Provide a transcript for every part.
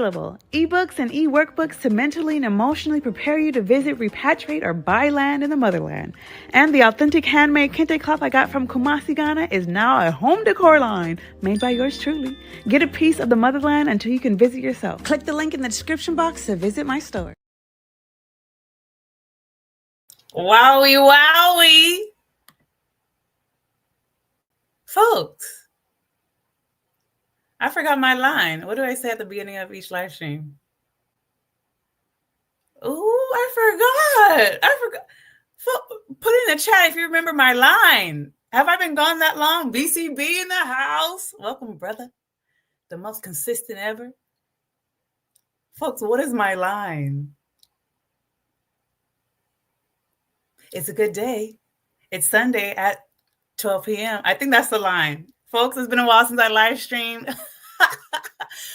available. Ebooks and e-workbooks to mentally and emotionally prepare you to visit, repatriate, or buy land in the motherland. And the authentic handmade kente cloth I got from Kumasi, Ghana is now a home decor line made by yours truly. Get a piece of the motherland until you can visit yourself. Click the link in the description box to visit my store. Wowie, wowie. Folks, I forgot my line. What do I say at the beginning of each live stream? Ooh, I forgot. Put in the chat if you remember my line. Have I been gone that long? BCB in the house. Welcome, brother. The most consistent ever. Folks, what is my line? It's a good day. It's Sunday at 12 p.m. I think that's the line. Folks, it's been a while since I live streamed.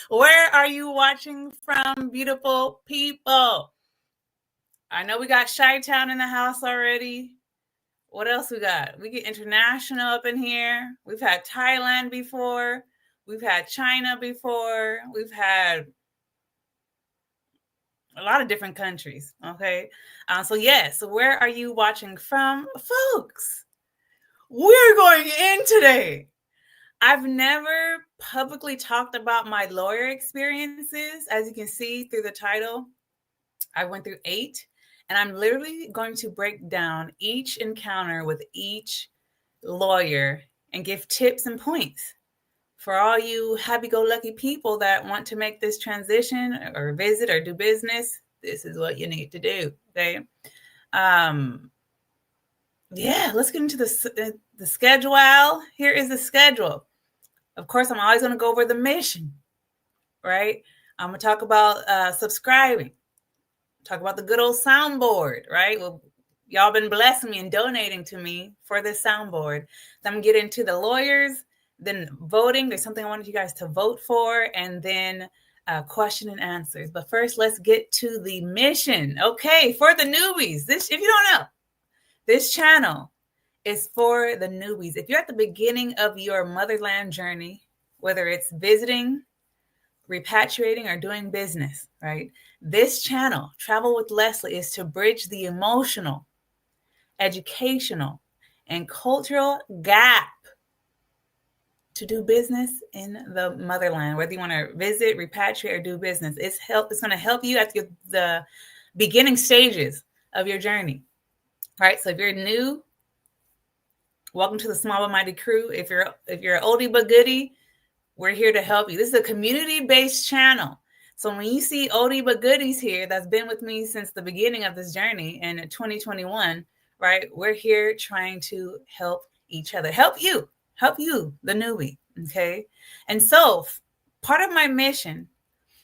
Where are you watching from, beautiful people? I know we got Chi-Town in the house already. What else we got? We get international up in here. We've had Thailand before. We've had China before. We've had a lot of different countries, okay? So where are you watching from? Folks, we're going in today. I've never publicly talked about my lawyer experiences. As you can see through the title, I went through 8, and I'm literally going to break down each encounter with each lawyer and give tips and points for all you happy-go-lucky people that want to make this transition or visit or do business. This is what you need to do, okay? Let's get into the schedule. Here is the schedule. Of course, I'm always going to go over the mission, right? I'm going to talk about subscribing, talk about the good old soundboard, right? Well, y'all been blessing me and donating to me for this soundboard. Then I'm going to get into the lawyers, then voting. There's something I wanted you guys to vote for, and then question and answers. But first, let's get to the mission. Okay, for the newbies, if you don't know, this channel is for the newbies. If you're at the beginning of your motherland journey, whether it's visiting, repatriating, or doing business, right? This channel, Travel with Leslie, is to bridge the emotional, educational, and cultural gap to do business in the motherland. Whether you want to visit, repatriate, or do business, it's going to help you at the beginning stages of your journey. All right, so if you're new, welcome to the Small but Mighty crew. If you're an oldie but goodie, we're here to help you. This is a community-based channel. So when you see oldie but goodies here that's been with me since the beginning of this journey in 2021, right? We're here trying to help each other, help you, the newbie, okay? And so part of my mission,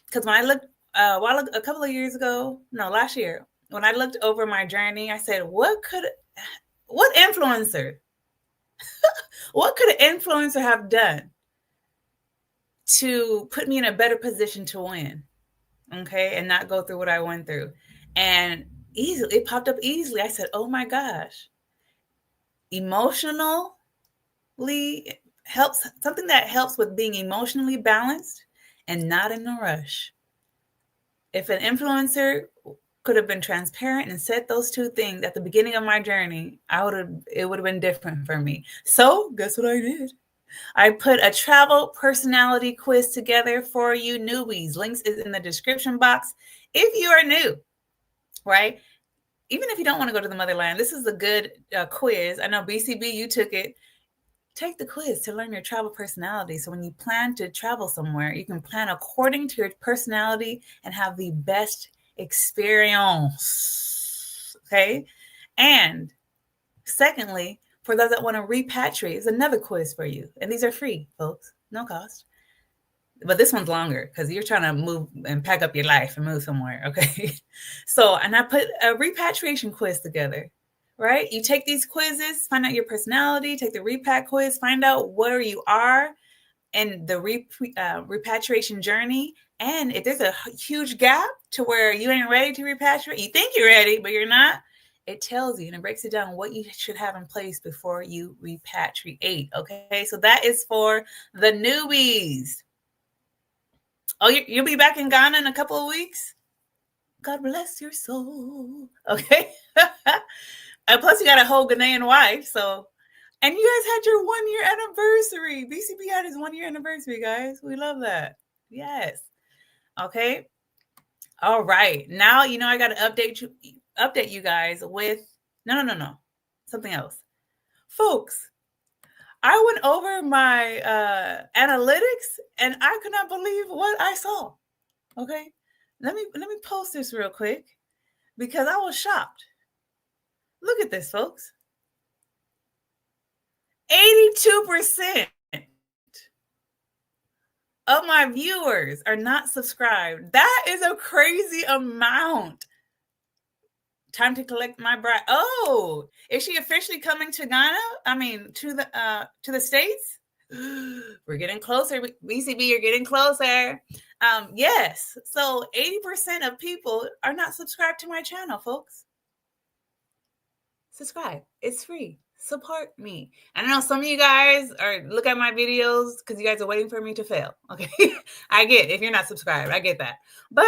because when I looked a couple of years ago, last year, when I looked over my journey, I said, what influencer, what could an influencer have done to put me in a better position to win, okay, and not go through what I went through? And it popped up easily. I said, oh my gosh, emotionally helps, something that helps with being emotionally balanced and not in a rush. If an influencer could have been transparent and said those two things at the beginning of my journey, it would have been different for me. So guess what I did? I put a travel personality quiz together for you newbies. Links is in the description box. If you are new, right? Even if you don't want to go to the motherland, this is a good quiz. I know BCB, you took it. Take the quiz to learn your travel personality. So when you plan to travel somewhere, you can plan according to your personality and have the best experience, okay? And secondly, for those that want to repatriate, is another quiz for you. And these are free, folks, no cost. But this one's longer because you're trying to move and pack up your life and move somewhere, okay? And I put a repatriation quiz together, right? You take these quizzes, find out your personality, take the repat quiz, find out where you are in the repatriation journey. And if there's a huge gap to where you ain't ready to repatriate, you think you're ready, but you're not, it tells you and it breaks it down what you should have in place before you repatriate, okay? So that is for the newbies. Oh, you'll be back in Ghana in a couple of weeks? God bless your soul. Okay. And plus, you got a whole Ghanaian wife. So, and you guys had your 1-year anniversary. BCB had his 1-year anniversary, guys. We love that. Yes. Okay. All right. Now, I got to update you guys with, no. Something else. Folks, I went over my analytics and I could not believe what I saw. Okay. Let me post this real quick because I was shocked. Look at this, folks. 82% of my viewers are not subscribed. That is a crazy amount. Time to collect my bride. Oh, is she officially coming to Ghana? I mean, to the States? We're getting closer. BCB, you're getting closer. Yes. So 80% of people are not subscribed to my channel, folks. Subscribe. It's free. Support me. I know some of you guys look at my videos because you guys are waiting for me to fail. Okay. I get if you're not subscribed. I get that. But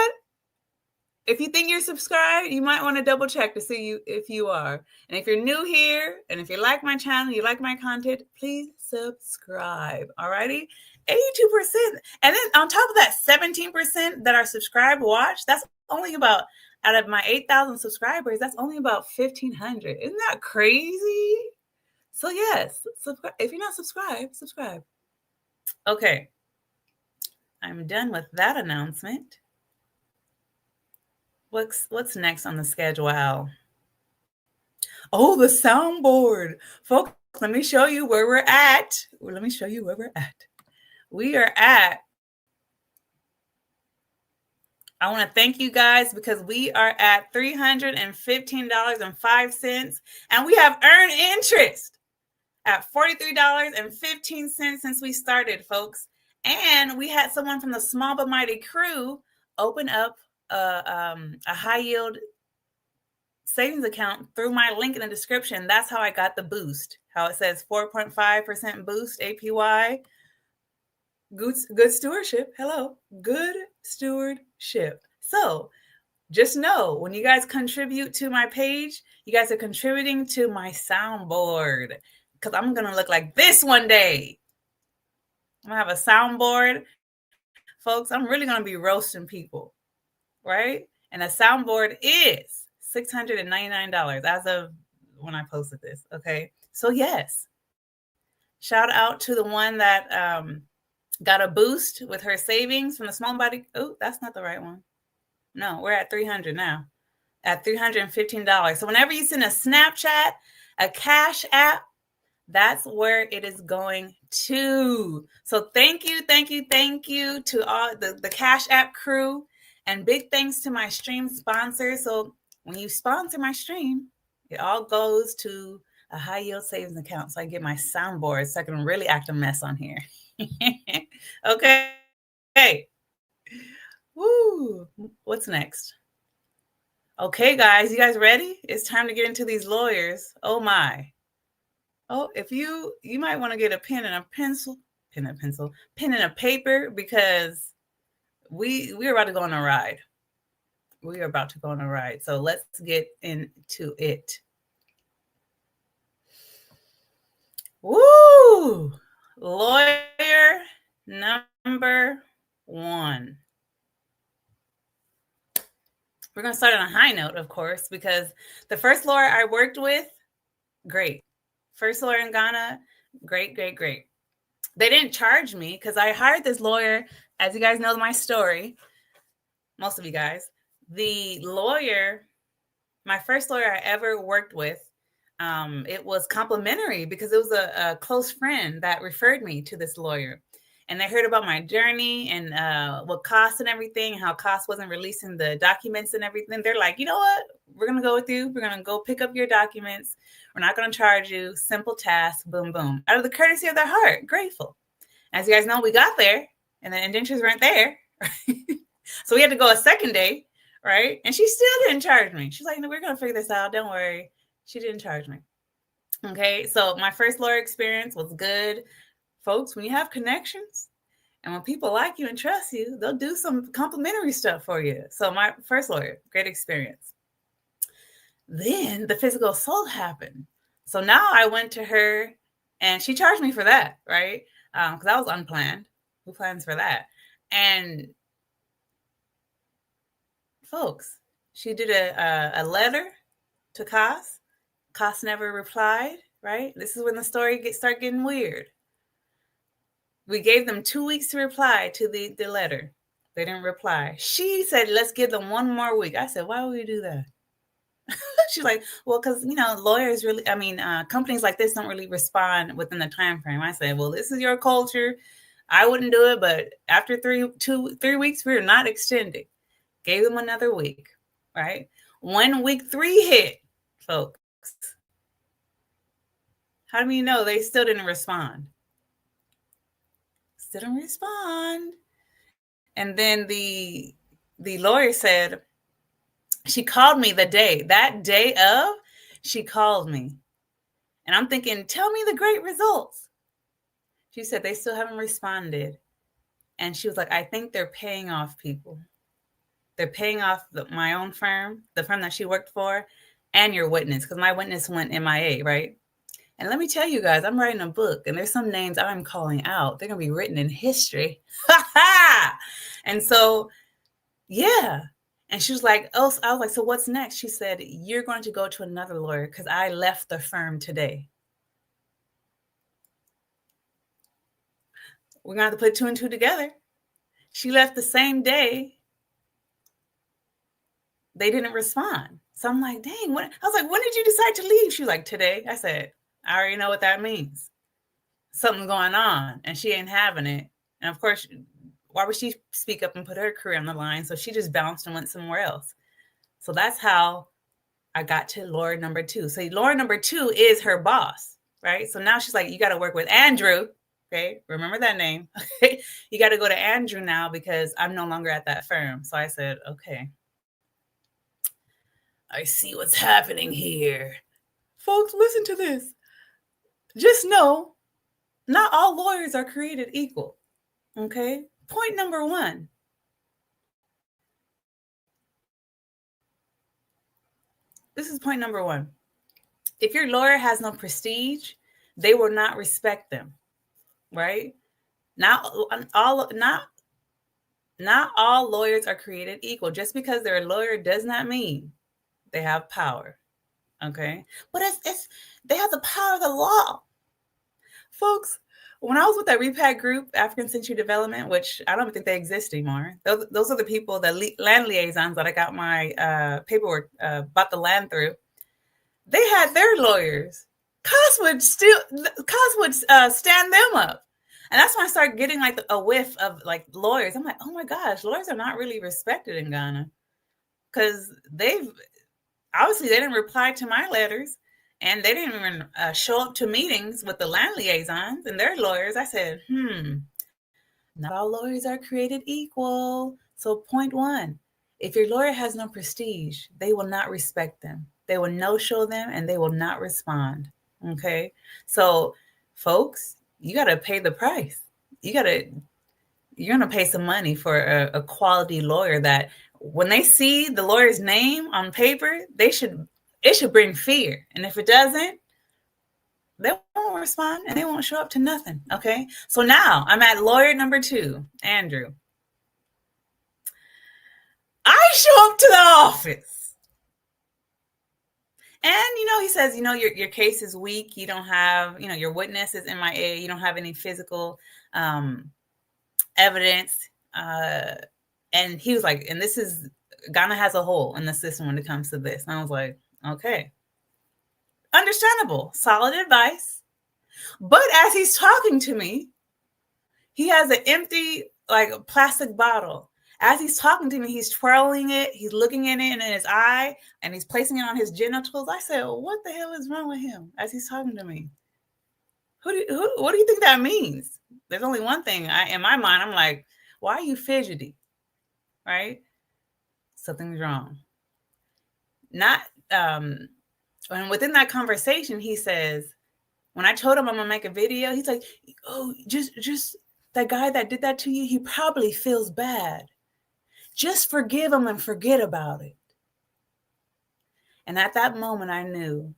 if you think you're subscribed, you might want to double check to see if you are. And if you're new here and if you like my channel, you like my content, please subscribe. Alrighty. 82%. And then on top of that, 17% that are subscribed watch. That's only about, out of my 8,000 subscribers, that's only about 1,500. Isn't that crazy? So yes, subscribe. If you're not subscribed, subscribe. Okay. I'm done with that announcement. What's next on the schedule? Oh, the soundboard. Folks, let me show you where we're at. We are at, I want to thank you guys because we are at $315.05, and we have earned interest at $43.15 since we started, folks. And we had someone from the Small But Mighty crew open up a high yield savings account through my link in the description. That's how I got the boost. How it says 4.5% boost APY. Good stewardship. Hello. Good stewardship. So just know when you guys contribute to my page, you guys are contributing to my soundboard because I'm going to look like this one day. I'm going to have a soundboard. Folks, I'm really going to be roasting people, right? And a soundboard is $699 as of when I posted this. Okay. So yes, shout out to the one that got a boost with her savings from the Small Body. Oh, that's not the right one. No, we're at 300 now, at $315. So whenever you send a Snapchat, a Cash App, that's where it is going to. So thank you to all the Cash App crew, and big thanks to my stream sponsors. So when you sponsor my stream, it all goes to a high yield savings account. So I get my soundboard so I can really act a mess on here. Okay. Hey. Woo. What's next? Okay, guys, you guys ready? It's time to get into these lawyers. Oh my. Oh, if you might want to get a pen and a paper, because we're about to go on a ride. We are about to go on a ride. So let's get into it. Woo! Lawyer number 1. We're going to start on a high note, of course, because the first lawyer I worked with, great. First lawyer in Ghana, great. They didn't charge me because I hired this lawyer. As you guys know my story, most of you guys, the lawyer, my first lawyer I ever worked with, it was complimentary because it was a close friend that referred me to this lawyer. And they heard about my journey and what cost and everything, how cost wasn't releasing the documents and everything. They're like, you know what? We're going to go with you. We're going to go pick up your documents. We're not going to charge you. Simple task. Boom, boom. Out of the courtesy of their heart. Grateful. As you guys know, we got there and the indentures weren't there. So we had to go a second day, right? And she still didn't charge me. She's like, no, we're going to figure this out. Don't worry. She didn't charge me. Okay. So my first lawyer experience was good. Folks, when you have connections And when people like you and trust you, they'll do some complimentary stuff for you. So my first lawyer, great experience. Then the physical assault happened. So now I went to her and she charged me for that, right? Because that was unplanned. Who plans for that? And folks, she did a letter to Cass. Cass never replied, right? This is when the story start getting weird. We gave them 2 weeks to reply to the letter. They didn't reply. She said, let's give them 1 more week. I said, why would we do that? She's like, well, because, lawyers really, companies like this don't really respond within the time frame. I said, well, this is your culture. I wouldn't do it, but after 3 weeks, we're not extending. Gave them another week, right? When week 3 hit, folks, how do you know they still didn't respond? Still didn't respond. And then the lawyer said, she called me that day of, she called me. And I'm thinking, tell me the great results. She said, they still haven't responded. And she was like, I think they're paying off people. They're paying off my own firm, the firm that she worked for, and your witness, because my witness went MIA, right? And let me tell you guys, I'm writing a book, and there's some names I'm calling out. They're going to be written in history. And so, yeah. And she was like, oh, I was like, so what's next? She said, you're going to go to another lawyer because I left the firm today. We're going to have to put 2 and 2 together. She left the same day. They didn't respond. So I'm like, dang, I was like, when did you decide to leave? She was like, today. I said, I already know what that means. Something's going on and she ain't having it. And of course, why would she speak up and put her career on the line? So she just bounced and went somewhere else. So that's how I got to lawyer number 2. So lawyer number 2 is her boss, right? So now she's like, you got to work with Andrew. Okay. Remember that name. Okay. You got to go to Andrew now because I'm no longer at that firm. So I said, okay. I see what's happening here. Folks, listen to this. Just know, not all lawyers are created equal. Okay. Point number 1. This is point number 1. If your lawyer has no prestige, they will not respect them, right? Not all lawyers are created equal. Just because they're a lawyer does not mean they have power, okay? But they have the power of the law. Folks, when I was with that Repat group, African Century Development, which I don't think they exist anymore, those are the people, the land liaisons that I got my paperwork, bought the land through. They had their lawyers. Cass would stand them up. And that's when I started getting like a whiff of like lawyers. I'm like, oh my gosh, lawyers are not really respected in Ghana. Because they didn't reply to my letters. And they didn't even show up to meetings with the land liaisons and their lawyers. I said, not all lawyers are created equal. So point 1, if your lawyer has no prestige, they will not respect them. They will no-show them and they will not respond. Okay. So folks, you got to pay the price. You're going to pay some money for a quality lawyer that when they see the lawyer's name on paper, it should bring fear. And if it doesn't, they won't respond and they won't show up to nothing. Okay. So now I'm at lawyer number 2, Andrew. I show up to the office. And, he says, your case is weak. You don't have, your witness is MIA. You don't have any physical evidence. And he was like, and this is, Ghana has a hole in the system when it comes to this. And I was like, okay. Understandable. Solid advice. But as he's talking to me, he has an empty, like, plastic bottle. As he's talking to me, he's twirling it. He's looking at it in his eye, and he's placing it on his genitals. I said, what the hell is wrong with him as he's talking to me? What do you think that means? There's only one thing. In my mind, I'm like, why are you fidgety? Right? Something's wrong. And within that conversation, he says, when I told him I'm gonna make a video, he's like, oh, just that guy that did that to you, he probably feels bad. Just forgive him and forget about it. And at that moment, I knew,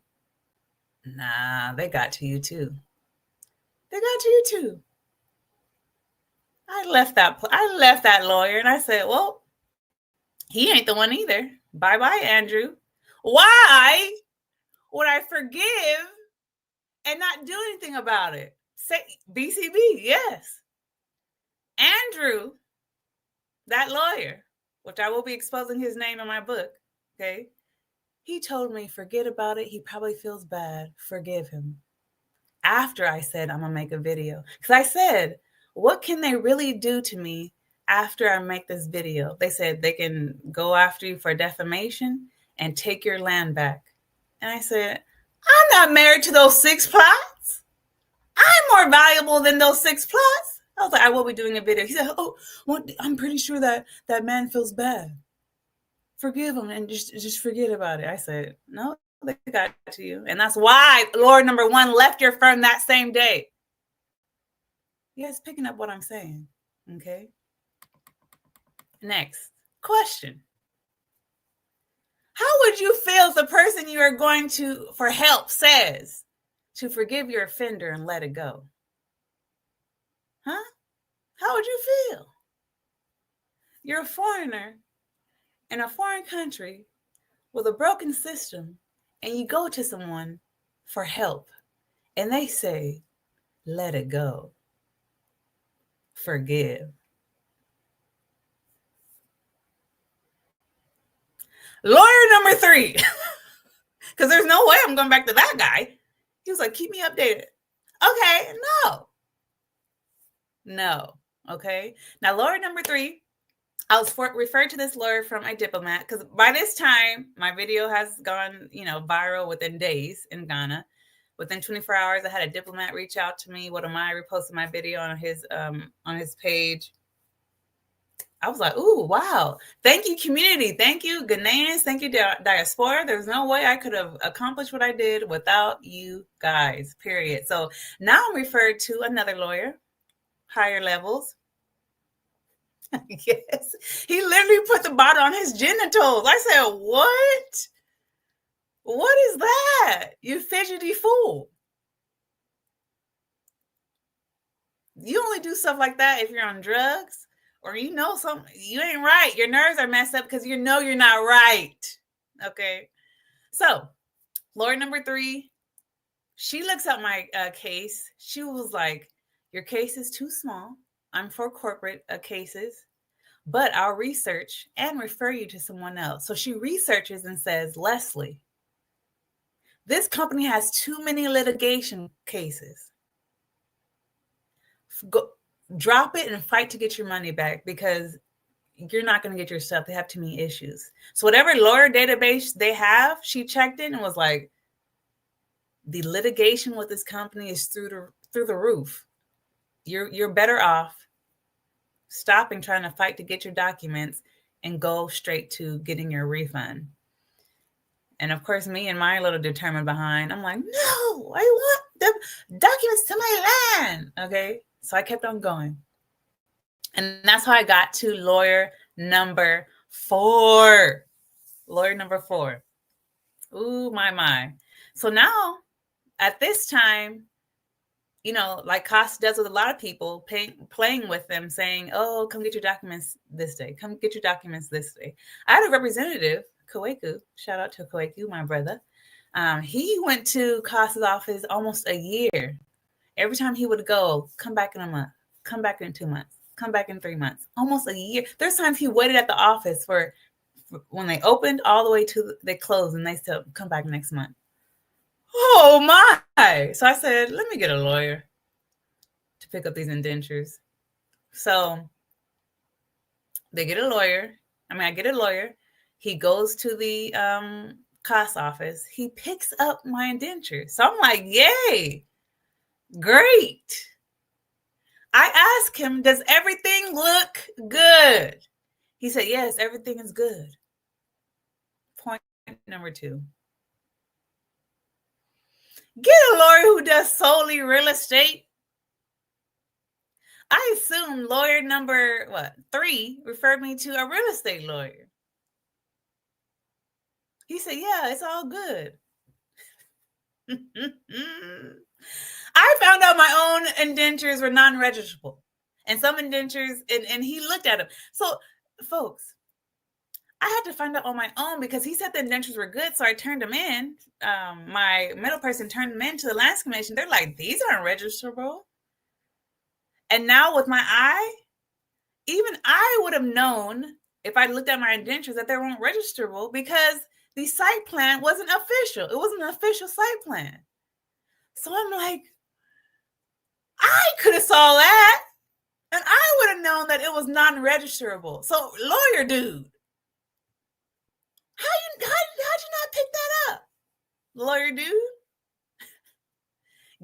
nah, they got to you too. They got to you too. I left that lawyer and I said, well, he ain't the one either. Bye-bye, Andrew. Why would I forgive and not do anything about it? Say BCB, yes. Andrew, that lawyer, which I will be exposing his name in my book, okay? He told me, forget about it. He probably feels bad. Forgive him. After I said, I'm going to make a video. Because I said, what can they really do to me after I make this video? They said they can go after you for defamation and take your land back. And I said, I'm not married to those 6 plots. I'm more valuable than those 6 plots. I was like, I will be doing a video. He said, oh, well, I'm pretty sure that man feels bad. Forgive him and just forget about it. I said, no, they got to you. And that's why Lord number 1 left your firm that same day. You guys picking up what I'm saying, okay? Next question. How would you feel if the person you are going to for help says to forgive your offender and let it go? Huh? How would you feel? You're a foreigner in a foreign country with a broken system, and you go to someone for help, and they say, let it go. Forgive. Lawyer number 3, because there's no way I'm going back to that guy. He was like, keep me updated. Okay, no. Okay. Now, lawyer number 3, I was referred to this lawyer from a diplomat because by this time, my video has gone, viral within days in Ghana. Within 24 hours, I had a diplomat reach out to me. What am I reposting my video on his page? I was like, ooh, wow. Thank you, community. Thank you, Ghanaians. Thank you, diaspora. There's no way I could have accomplished what I did without you guys, period. So now I'm referred to another lawyer, higher levels. Yes. He literally put the bottle on his genitals. I said, what? What is that? You fidgety fool. You only do stuff like that if you're on drugs or something. You ain't right. Your nerves are messed up because you're not right. Okay. So, lawyer number 3, she looks at my case. She was like, your case is too small. I'm for corporate cases, but I'll research and refer you to someone else. So she researches and says, Leslie, this company has too many litigation cases. Go, drop it and fight to get your money back because you're not going to get your stuff. They have too many issues. So whatever lawyer database they have, she checked in and was like, the litigation with this company is through the roof. You're better off stopping trying to fight to get your documents and go straight to getting your refund. And of course, me and my little determined behind, I'm like, no, I want the documents to my land. Okay. So I kept on going. And that's how I got to lawyer number 4. Lawyer number 4. Ooh, my. So now at this time, like Costa does with a lot of people, playing with them, saying, oh, come get your documents this day. Come get your documents this day. I had a representative, Kweku. Shout out to Kweku, my brother. He went to Costa's office almost a year. Every time he would go, come back in a month, come back in 2 months, come back in 3 months, almost a year. There's times he waited at the office for when they opened all the way to they closed, and they still come back next month. Oh my. So I said, let me get a lawyer to pick up these indentures. So I get a lawyer. He goes to the cost office. He picks up my indentures. So I'm like, yay, great. I asked him, does everything look good? He said, yes, everything is good. Point number 2. Get a lawyer who does solely real estate. I assume lawyer number 3 referred me to a real estate lawyer. He said, yeah, it's all good. I found out my own indentures were non-registrable. And some indentures, and he looked at them. So, folks, I had to find out on my own because he said the indentures were good. So I turned them in. My middle person turned them in to the Lands Commission. They're like, these aren't registrable. And now with my eye, even I would have known if I looked at my indentures that they weren't registrable because the site plan wasn't official. It wasn't an official site plan. So I'm like, I could have saw that. And I would have known that it was non-registerable. So, lawyer dude, how'd you not pick that up? Lawyer dude,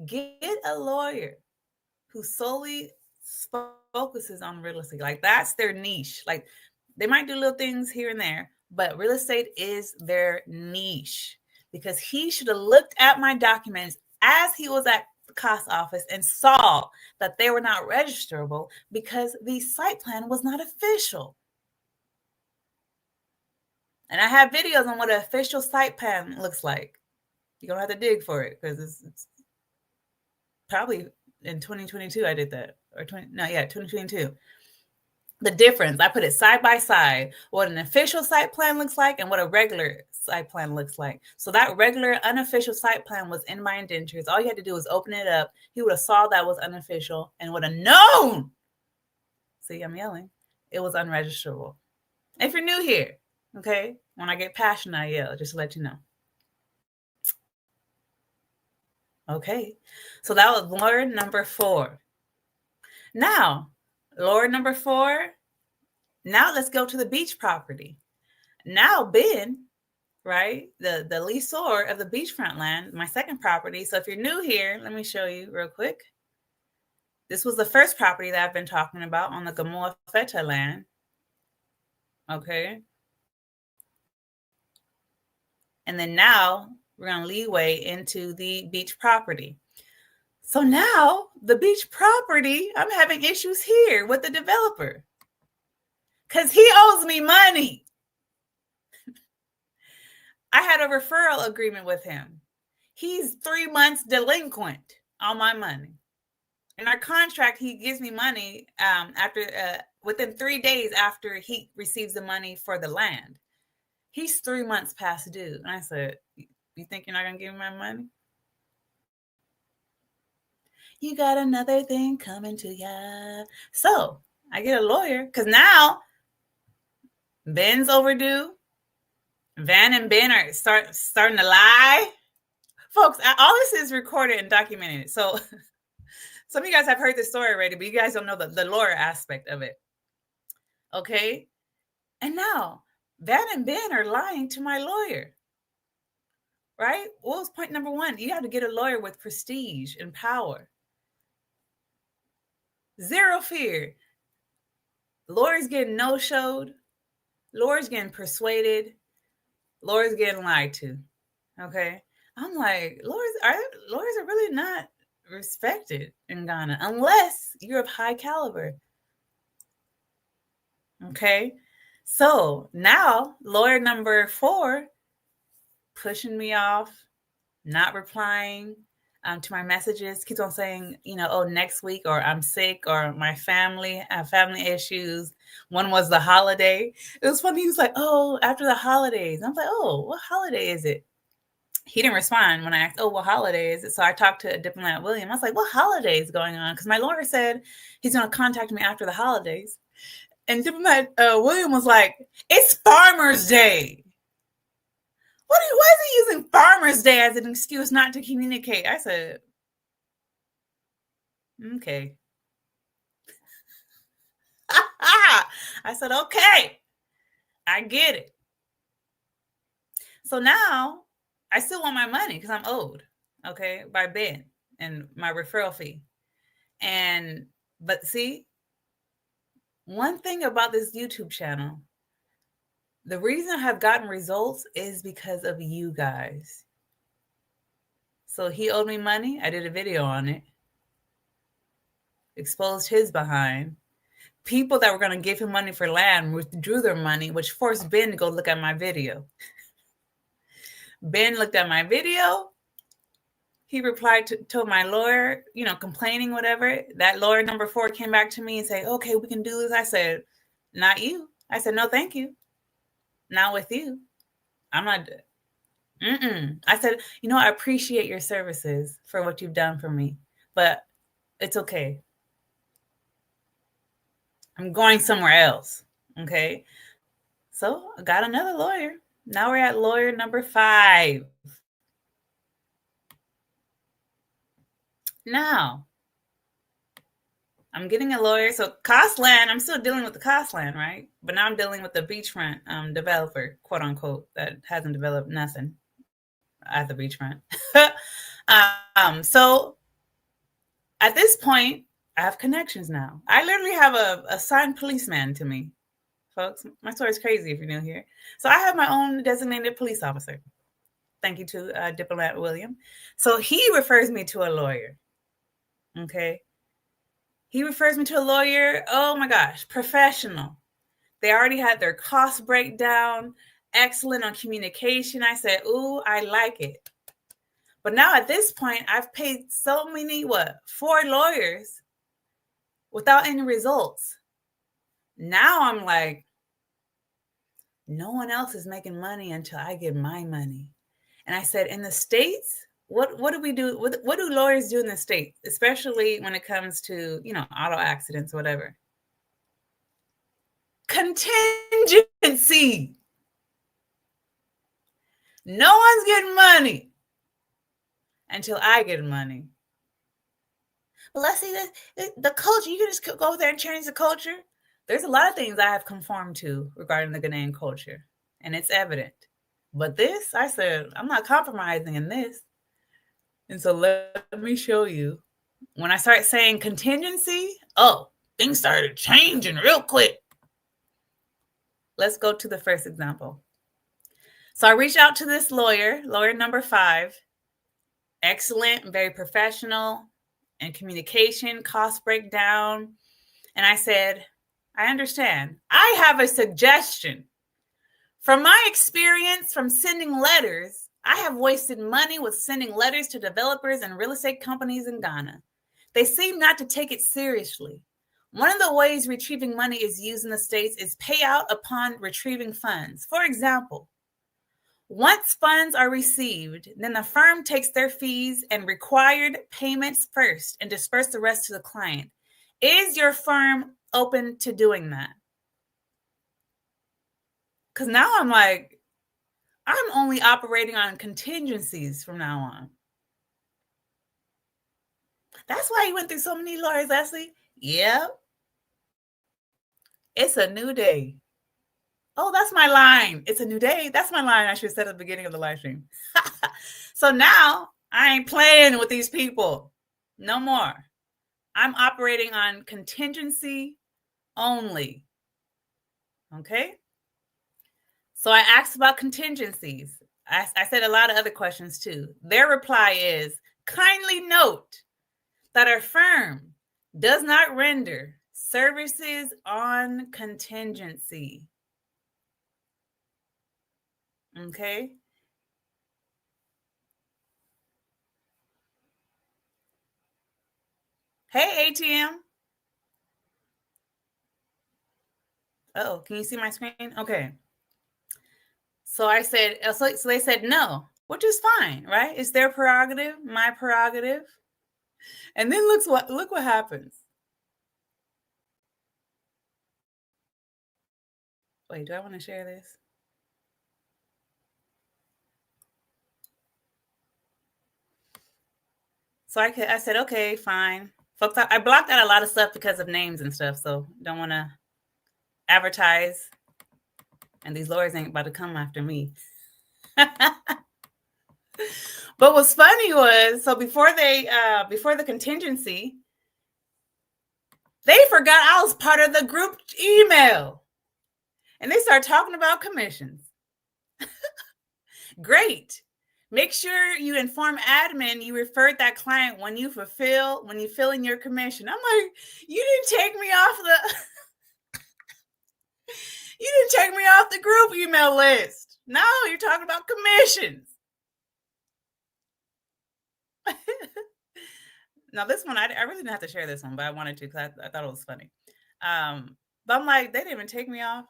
get a lawyer who solely focuses on real estate. Like, that's their niche. Like, they might do little things here and there, but real estate is their niche because he should have looked at my documents as he was at the cost office and saw that they were not registerable because the site plan was not official. And I have videos on what an official site plan looks like. You're going to have to dig for it because it's probably in 2022 I did that. 2022. The difference, I put it side by side, what an official site plan looks like and what a regular site plan looks like. So that regular unofficial site plan was in my indentures. All you had to do was open it up. He would have saw that was unofficial and would have known. See, I'm yelling. It was unregisterable. If you're new here, okay, when I get passionate, I yell, just to let you know. Okay, so that was lawyer number 4. Now, lawyer number 4, now let's go to the beach property. Now, Ben, right, the leaseor of the beachfront land, my second property. So if you're new here, let me show you real quick. This was the first property that I've been talking about on the Gamoa Feta land. Okay. And then now we're going to leeway into the beach property. So now the beach property, I'm having issues here with the developer because he owes me money. I had a referral agreement with him. He's 3 months delinquent on my money. In our contract, he gives me money within 3 days after he receives the money for the land. He's 3 months past due. And I said, you think you're not going to give me my money? You got another thing coming to ya. So I get a lawyer because now Ben's overdue. Van and Ben are starting to lie. Folks, all this is recorded and documented. So some of you guys have heard this story already, but you guys don't know the lawyer aspect of it. Okay? And now Van and Ben are lying to my lawyer. Right? What was point number 1? You have to get a lawyer with prestige and power. Zero fear. Lawyers getting no-showed. Lawyers getting persuaded. Lawyers getting lied to. Okay? I'm like, lawyers are really not respected in Ghana unless you're of high caliber. Okay? So now, lawyer number 4 pushing me off, not replying to my messages, keeps on saying, next week, or I'm sick, or my family, I have family issues. One was the holiday. It was funny. He was like, oh, after the holidays. I'm like, oh, what holiday is it? He didn't respond when I asked, oh, what holiday is it? So I talked to Diplomat William. I was like, what holiday is going on? Because my lawyer said he's going to contact me after the holidays. And Diplomat William was like, it's Farmer's Day. Why is he using Farmer's Day as an excuse not to communicate? I said, okay. I said, okay, I get it. So now I still want my money because I'm owed, okay, by Ben and my referral fee. But see, one thing about this YouTube channel, the reason I have gotten results is because of you guys. So he owed me money. I did a video on it. exposed his behind. People that were going to give him money for land withdrew their money, which forced Ben to go look at my video. Ben looked at my video. He replied to my lawyer, complaining, whatever. That lawyer number 4 came back to me and said, okay, we can do this. I said, not you. I said, no, thank you. Not with you. I'm not. I said, I appreciate your services for what you've done for me, but it's okay. I'm going somewhere else. Okay. So I got another lawyer. Now we're at lawyer number 5. Now I'm getting a lawyer. So cost land, I'm still dealing with the cost land, right? But now I'm dealing with the beachfront developer, quote unquote, that hasn't developed nothing at the beachfront. So at this point, I have connections now. I literally have a assigned policeman to me, folks. My story is crazy if you're new here. So I have my own designated police officer. Thank you to Diplomat William. So he refers me to a lawyer. Okay. He refers me to a lawyer. Oh my gosh, professional. They already had their cost breakdown, excellent on communication. I said, ooh, I like it. But now at this point, I've paid so many, 4 lawyers without any results. Now I'm like, no one else is making money until I get my money. And I said, in the States, what do we do? What do lawyers do in the States, especially when it comes to, auto accidents or whatever? Contingency. No one's getting money until I get money. But let's see the culture. You can just go over there and change the culture. There's a lot of things I have conformed to regarding the Ghanaian culture, and it's evident. But this, I said, I'm not compromising in this. And so let me show you. When I start saying contingency, things started changing real quick. Let's go to the first example. So I reached out to this lawyer number 5. Excellent, very professional in communication, cost breakdown. And I said, I understand. I have a suggestion. From my experience from sending letters, I have wasted money with sending letters to developers and real estate companies in Ghana. They seem not to take it seriously. One of the ways retrieving money is used in the States is payout upon retrieving funds. For example, once funds are received, then the firm takes their fees and required payments first and disperse the rest to the client. Is your firm open to doing that? Because now I'm like, I'm only operating on contingencies from now on. That's why you went through so many lawyers, Leslie. Yep. It's a new day. Oh, that's my line. It's a new day. That's my line I should have said at the beginning of the live stream. So now I ain't playing with these people. No more. I'm operating on contingency only. Okay? So I asked about contingencies. I said a lot of other questions too. Their reply is, kindly note that our firm does not render services on contingency. Okay. Hey, ATM. Oh, can you see my screen? Okay. So I said, so they said no, which is fine, right? It's their prerogative, my prerogative. And then look what happens. Wait, do I want to share this? So I said, okay, fine. Folks, I blocked out a lot of stuff because of names and stuff, so don't want to advertise. And these lawyers ain't about to come after me. But what's funny was, so before the contingency, they forgot I was part of the group email. And they started talking about commissions. Great. Make sure you inform admin you referred that client when you fill in your commission. I'm like, you didn't take me off the group email list. No, you're talking about commissions. Now this one, I really didn't have to share this one, but I wanted to because I thought it was funny. But I'm like, they didn't even take me off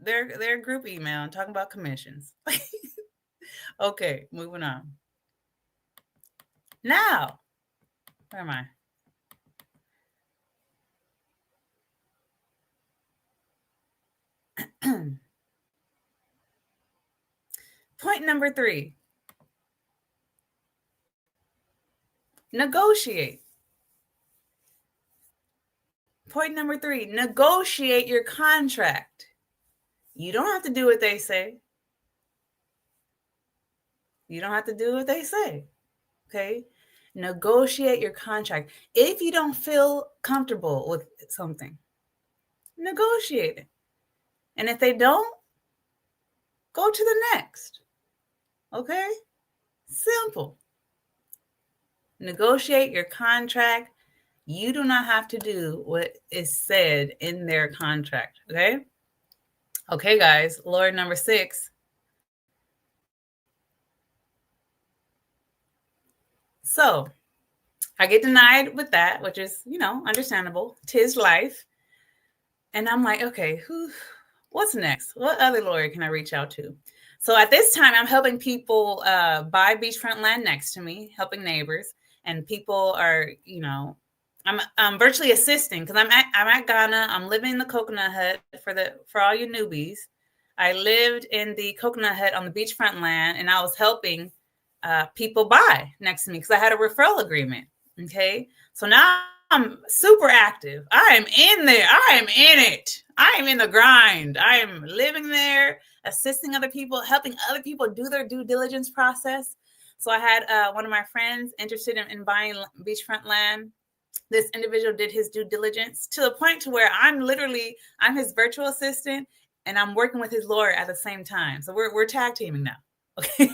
their group email and talking about commissions. Okay, moving on. Now, where am I? Point number 3. Negotiate. Point number 3, negotiate your contract. You don't have to do what they say. You don't have to do what they say. Okay? Negotiate your contract. If you don't feel comfortable with something, negotiate it. And if they don't, go to the next. Okay? Simple. Negotiate your contract. You do not have to do what is said in their contract. Okay? Okay, guys. Lawyer number 6. So I get denied with that, which is, understandable. 'Tis life. And I'm like, okay, what's next? What other lawyer can I reach out to? So at this time, I'm helping people buy beachfront land next to me, helping neighbors. And people are, I'm virtually assisting because I'm at Ghana. I'm living in the coconut hut for all you newbies. I lived in the coconut hut on the beachfront land, and I was helping people buy next to me because I had a referral agreement. Okay, so now I'm super active. I am in there. I am in it. I am in the grind. I am living there, assisting other people, helping other people do their due diligence process. So I had one of my friends interested in buying beachfront land. This individual did his due diligence to the point to where I'm his virtual assistant and I'm working with his lawyer at the same time. So we're tag teaming now. Okay,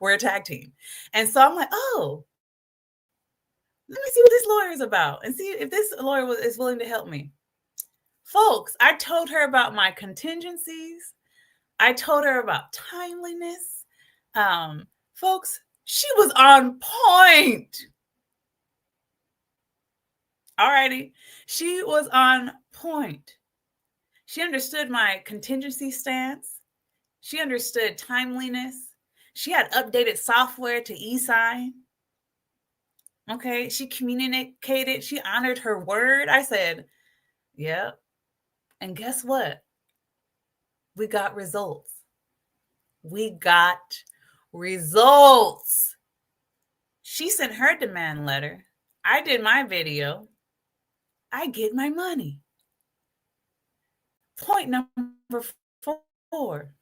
we're a tag team. And so I'm like, oh, let me see what this lawyer is about and see if this lawyer is willing to help me. Folks, I told her about my contingencies. I told her about timeliness. Folks, she was on point. Alrighty. She was on point. She understood my contingency stance. She understood timeliness. She had updated software to e-sign. Okay. She communicated. She honored her word. I said, yeah. And guess what? We got results. We got results. She sent her demand letter. I did my video. I get my money. Point number 4.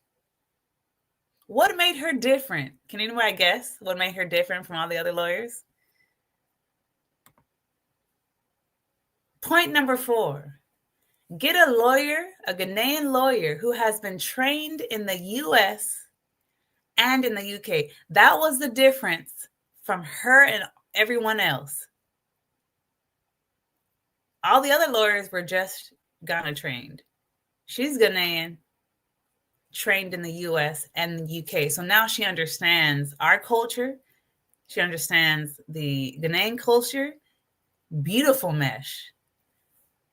What made her different? Can anybody guess what made her different from all the other lawyers? Point number 4. Get a lawyer, a Ghanaian lawyer who has been trained in the US and in the UK. That was the difference from her and everyone else. All the other lawyers were just Ghana trained. She's Ghanaian, trained in the US and the UK. So now she understands our culture. She understands the Ghanaian culture. Beautiful mesh.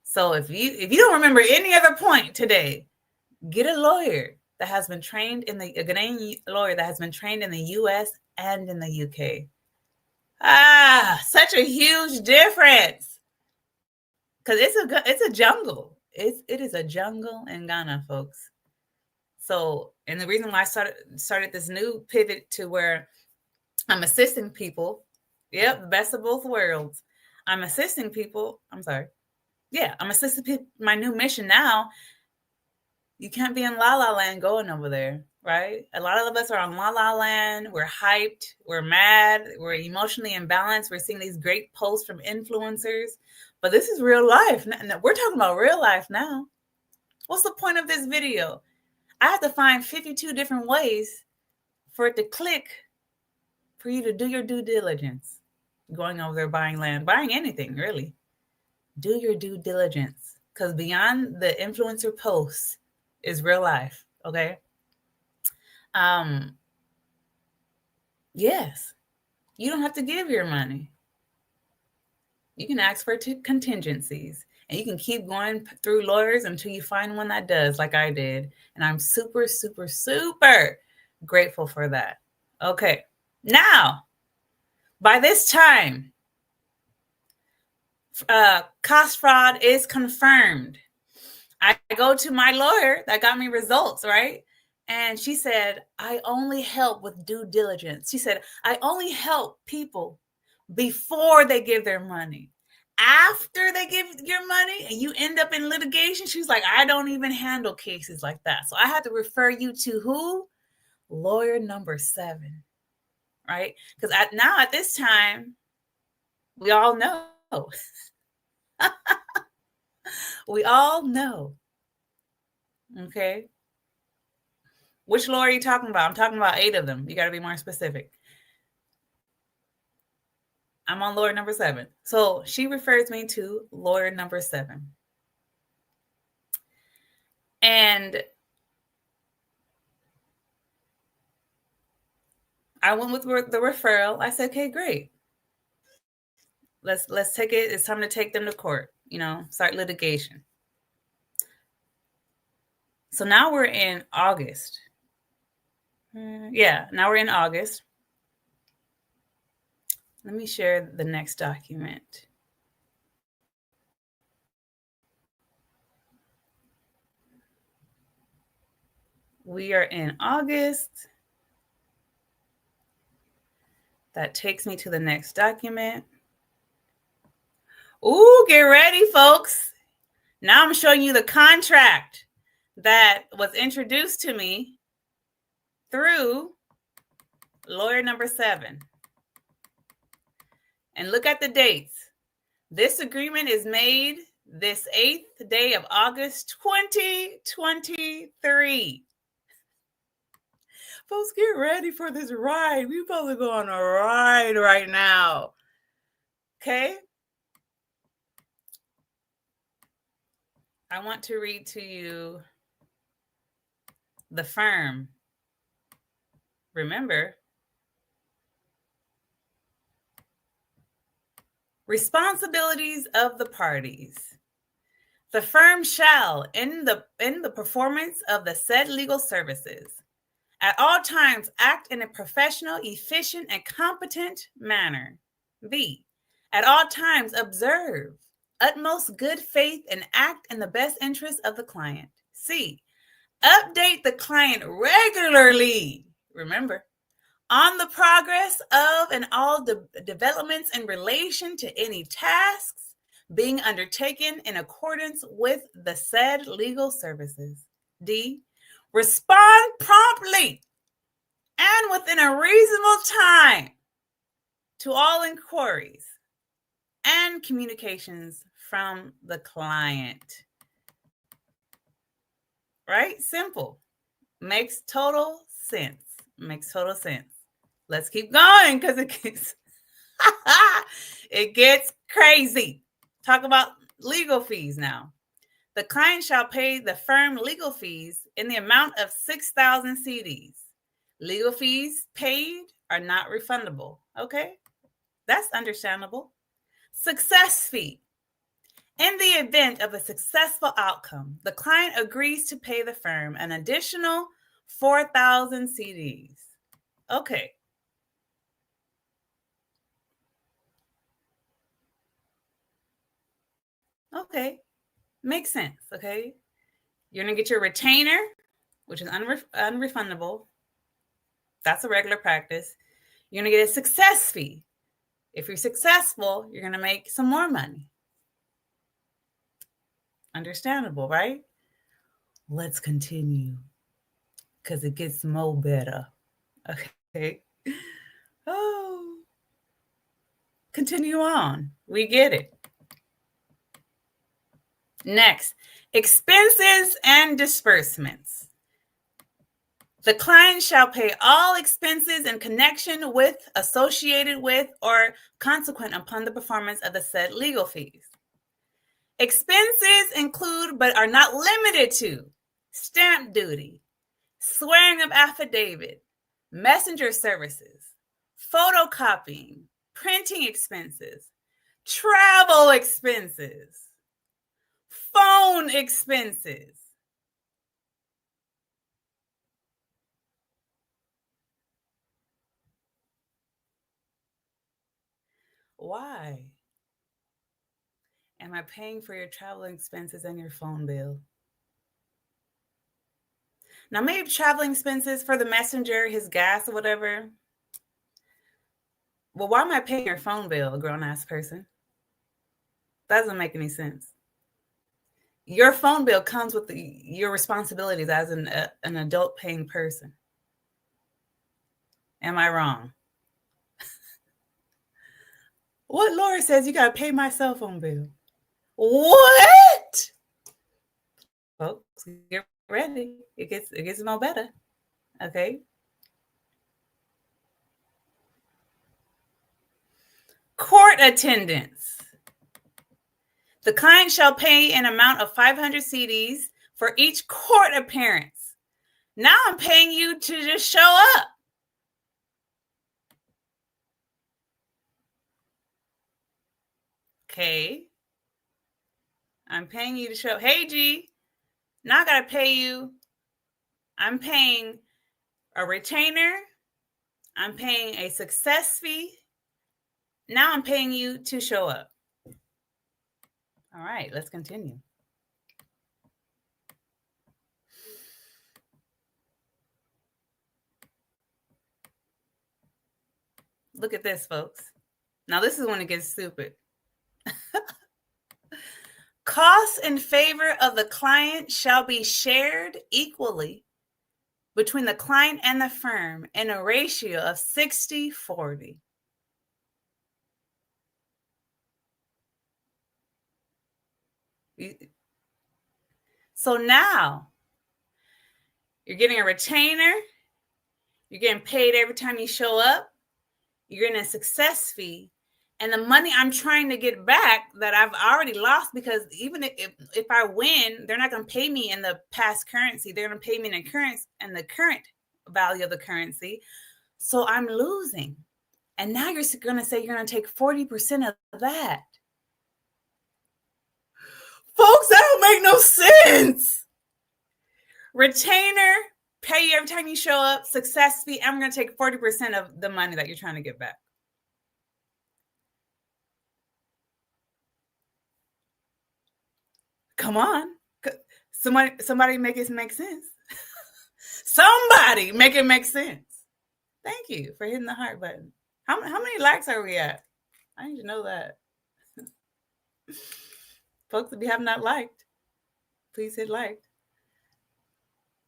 So if you don't remember any other point today, get a lawyer that has been trained a Ghanaian lawyer that has been trained in the US and in the UK. Such a huge difference. Because it's a jungle. It is a jungle in Ghana, folks. So, and the reason why I started this new pivot to where I'm assisting people. Yep, the best of both worlds. I'm assisting people. I'm assisting people. My new mission now. You can't be in La La Land going over there, right? A lot of us are on La La Land. We're hyped. We're mad. We're emotionally imbalanced. We're seeing these great posts from influencers. But this is real life. We're talking about real life now. What's the point of this video? I have to find 52 different ways for it to click for you to do your due diligence. Going over there, buying land, buying anything, really. Do your due diligence, because beyond the influencer posts is real life, okay? Yes, you don't have to give your money. You can ask for contingencies, and you can keep going through lawyers until you find one that does, like I did. And I'm super, super, super grateful for that. Okay, now, by this time, cost fraud is confirmed. I go to my lawyer that got me results, right? And she said, I only help with due diligence. She said, I only help people before they give their money. After they give your money and you end up in litigation, she's like, I don't even handle cases like that. So I had to refer you to who? Lawyer number 7, right? Because now at this time, we all know. We all know. Okay. Which lawyer are you talking about? I'm talking about 8 of them. You got to be more specific. I'm on lawyer number 7. So she refers me to lawyer number 7. And I went with the referral. I said, okay, great. Let's take it. It's time to take them to court, start litigation. So now we're in August. Now we're in August. Let me share the next document. We are in August. That takes me to the next document. Ooh, get ready, folks. Now I'm showing you the contract that was introduced to me through lawyer number 7. And look at the dates. This agreement is made this 8th day of August, 2023. Folks, get ready for this ride. We probably go on a ride right now. Okay? I want to read to you the firm. Remember, responsibilities of the parties. The firm shall, in the performance of the said legal services, at all times act in a professional, efficient, and competent manner. B, at all times observe utmost good faith and act in the best interest of the client. C, update the client regularly. Remember, on the progress of and all the developments in relation to any tasks being undertaken in accordance with the said legal services. D, respond promptly and within a reasonable time to all inquiries and communications from the client. Right? Simple. Makes total sense. Let's keep going because it gets crazy. Talk about legal fees now. The client shall pay the firm legal fees in the amount of 6,000 CDs. Legal fees paid are not refundable. Okay, that's understandable. Success fee. In the event of a successful outcome, the client agrees to pay the firm an additional 4,000 CDs. Okay. Okay. Makes sense. Okay. You're going to get your retainer, which is unrefundable. That's a regular practice. You're going to get a success fee. If you're successful, you're going to make some more money. Understandable, right? Let's continue because it gets more better. Okay. Oh. Continue on. We get it. Next, expenses and disbursements. The client shall pay all expenses in connection with, associated with, or consequent upon the performance of the said legal fees. Expenses include, but are not limited to, stamp duty, swearing of affidavit, messenger services, photocopying, printing expenses, travel expenses, phone expenses. Why am I paying for your travel expenses and your phone bill? Now, maybe traveling expenses for the messenger, his gas or whatever. Well, why am I paying your phone bill, a grown-ass person? That doesn't make any sense. Your phone bill comes with your responsibilities as an adult paying person. Am I wrong? What Laura says you got to pay my cell phone bill. What? Folks, get ready. It gets no better. Okay. Court attendance. The client shall pay an amount of 500 CDs for each court appearance. Now I'm paying you to just show up. Okay. I'm paying you to show. Hey, G. Now I got to pay you. I'm paying a retainer. I'm paying a success fee. Now I'm paying you to show up. All right, let's continue. Look at this, folks. Now this is when it gets stupid. Costs in favor of the client shall be shared equally between the client and the firm in a ratio of 60-40. So now you're getting a retainer, you're getting paid every time you show up, you're getting a success fee, and the money I'm trying to get back that I've already lost, because even if I win, they're not going to pay me in the past currency. They're going to pay me in the current value of the currency. So I'm losing. And now you're going to say you're going to take 40% of that. Folks, that don't make no sense. Retainer, pay you every time you show up, success fee, I'm going to take 40% of the money that you're trying to get back. Come on. Somebody make it make sense. Somebody make it make sense. Thank you for hitting the heart button. How many likes are we at? I need to know that. Folks, if you have not liked, please hit like.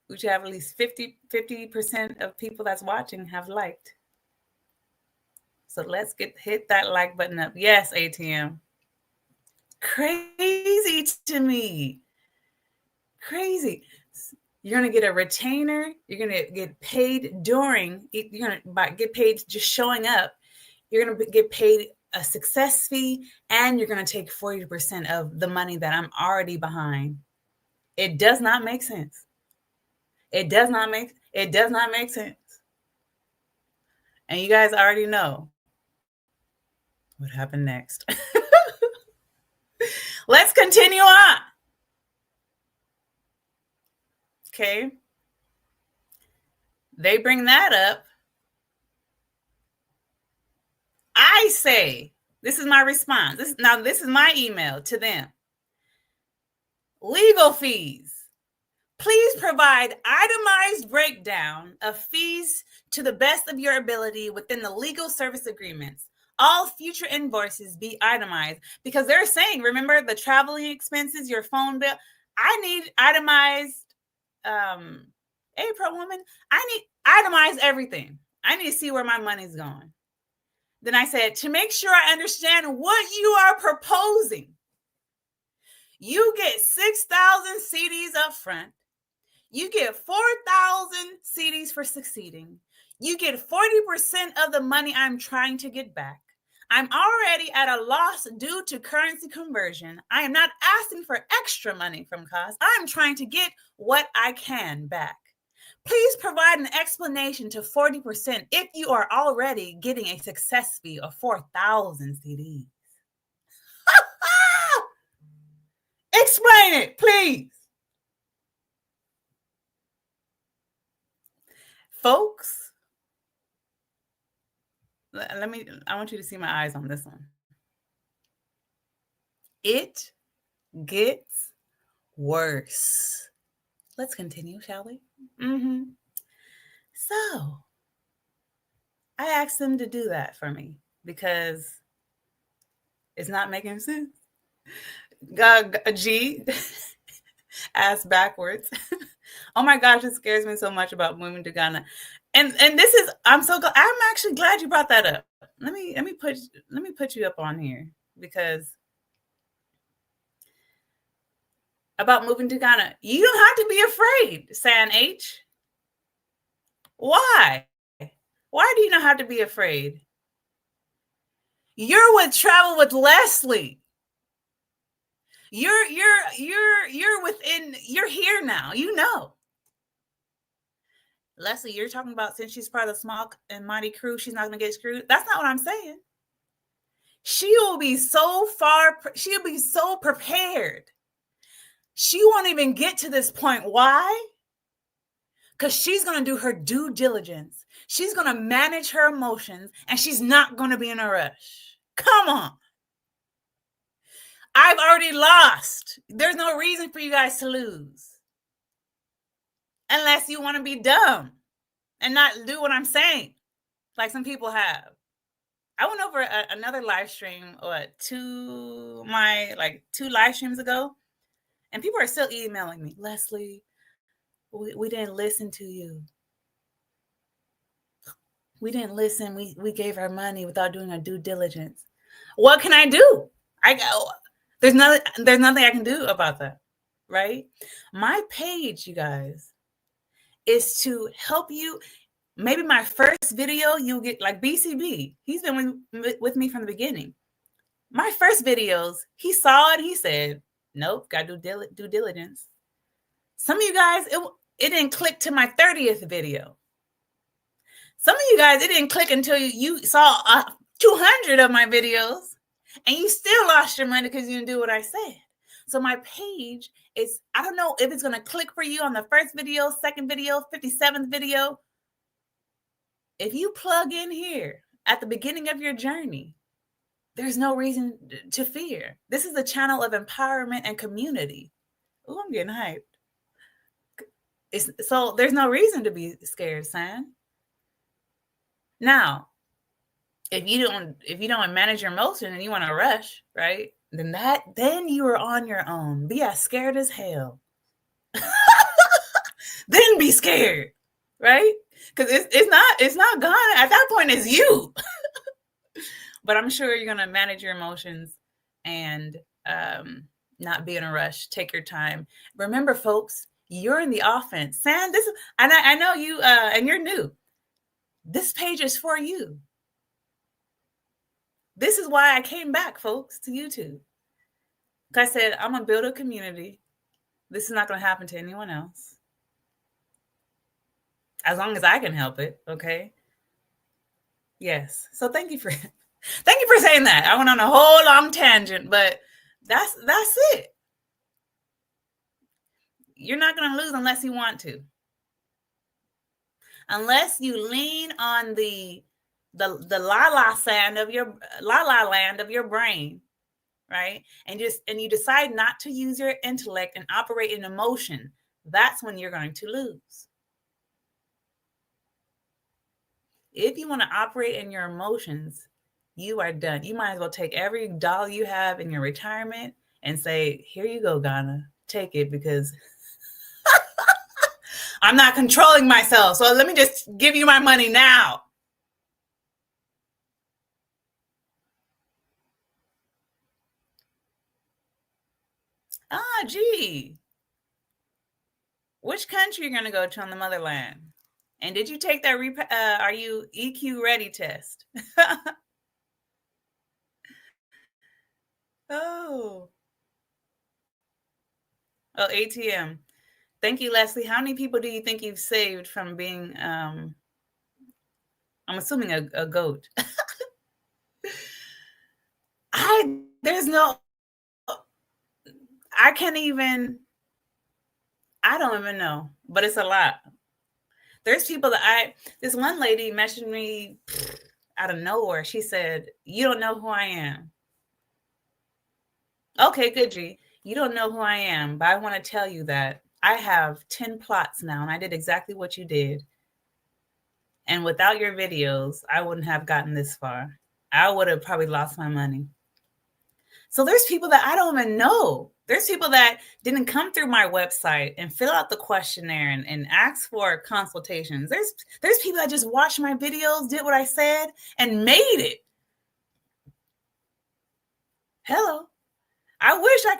We should have at least 50% of people that's watching have liked. So let's hit that like button up. Yes, ATM. Crazy to me. Crazy. You're going to get a retainer. You're going to get paid you're going to get paid just showing up. You're going to get paid a success fee, and you're going to take 40% of the money that I'm already behind. It does not make sense. It does not make sense. And you guys already know what happened next. Let's continue on. Okay. They bring that up. I say, this is my response. This is my email to them. Legal fees. Please provide itemized breakdown of fees to the best of your ability within the legal service agreements. All future invoices be itemized, because they're saying, remember the traveling expenses, your phone bill. I need itemized, Pro woman, I need itemized everything. I need to see where my money's going. Then I said, to make sure I understand what you are proposing, you get 6,000 CDs up front. You get 4,000 CDs for succeeding. You get 40% of the money I'm trying to get back. I'm already at a loss due to currency conversion. I am not asking for extra money from cost. I'm trying to get what I can back. Please provide an explanation to 40% if you are already getting a success fee of 4,000 CDs. Explain it, please. Folks, I want you to see my eyes on this one. It gets worse. Let's continue, shall we? So, I asked them to do that for me because it's not making sense. G, ass backwards. Oh my gosh, it scares me so much about moving to Ghana. And this is, I'm actually glad you brought that up. Let me put you up on here because about moving to Ghana, you don't have to be afraid, San H. Why? Why do you not have to be afraid? You're with Travel with Leslie. You're within, you're here now, you know. Leslie, you're talking about since she's part of the small and mighty crew, she's not going to get screwed. That's not what I'm saying. She will be so she'll be so prepared. She won't even get to this point. Why? Because she's going to do her due diligence. She's going to manage her emotions, and she's not going to be in a rush. Come on. I've already lost. There's no reason for you guys to lose. Unless you want to be dumb and not do what I'm saying, like some people have. I went over another live stream, two live streams ago, and people are still emailing me, Leslie, we didn't listen to you. We didn't listen. We gave our money without doing our due diligence. What can I do? There's nothing I can do about that, right? My page, you guys, is to help you. Maybe my first video, you'll get like BCB. He's been with me from the beginning. My first videos, he saw it. He said, nope, got to do due diligence. Some of you guys, it didn't click to my 30th video. Some of you guys, it didn't click until you saw 200 of my videos, and you still lost your money because you didn't do what I said. So my page is, I don't know if it's going to click for you on the first video, second video, 57th video. If you plug in here at the beginning of your journey, there's no reason to fear. This is a channel of empowerment and community. Oh, I'm getting hyped. So there's no reason to be scared, son. Now, if you don't manage your emotion and you want to rush, right? Then you are on your own. Be as scared as hell. Then be scared, right? Because it's not gone. At that point, it's you. But I'm sure you're gonna manage your emotions and not be in a rush. Take your time. Remember, folks, you're in the offense. Sam, I know you, and you're new. This page is for you. This is why I came back, folks, to YouTube. Like I said, I'm gonna build a community. This is not gonna happen to anyone else. As long as I can help it, okay? Yes. So thank you for saying that. I went on a whole long tangent, but that's it. You're not going to lose unless you want to. Unless you lean on the la-la land of your brain, right? And you decide not to use your intellect and operate in emotion. That's when you're going to lose. If you want to operate in your emotions, you are done. You might as well take every dollar you have in your retirement and say, here you go, Ghana, take it, because I'm not controlling myself. So let me just give you my money now. Gee. Which country you're going to go to on the motherland? And did you take that are you EQ ready test? Oh, ATM. Thank you, Leslie. How many people do you think you've saved from being, I'm assuming a goat? There's no, I can't even, I don't even know, but it's a lot. There's people that this one lady messaged me out of nowhere. She said, "You don't know who I am." Okay, good, G. You don't know who I am, but I want to tell you that I have 10 plots now, and I did exactly what you did. And without your videos, I wouldn't have gotten this far. I would have probably lost my money. So there's people that I don't even know. There's people that didn't come through my website and fill out the questionnaire and ask for consultations. There's people that just watched my videos, did what I said, and made it. Hello. I wish I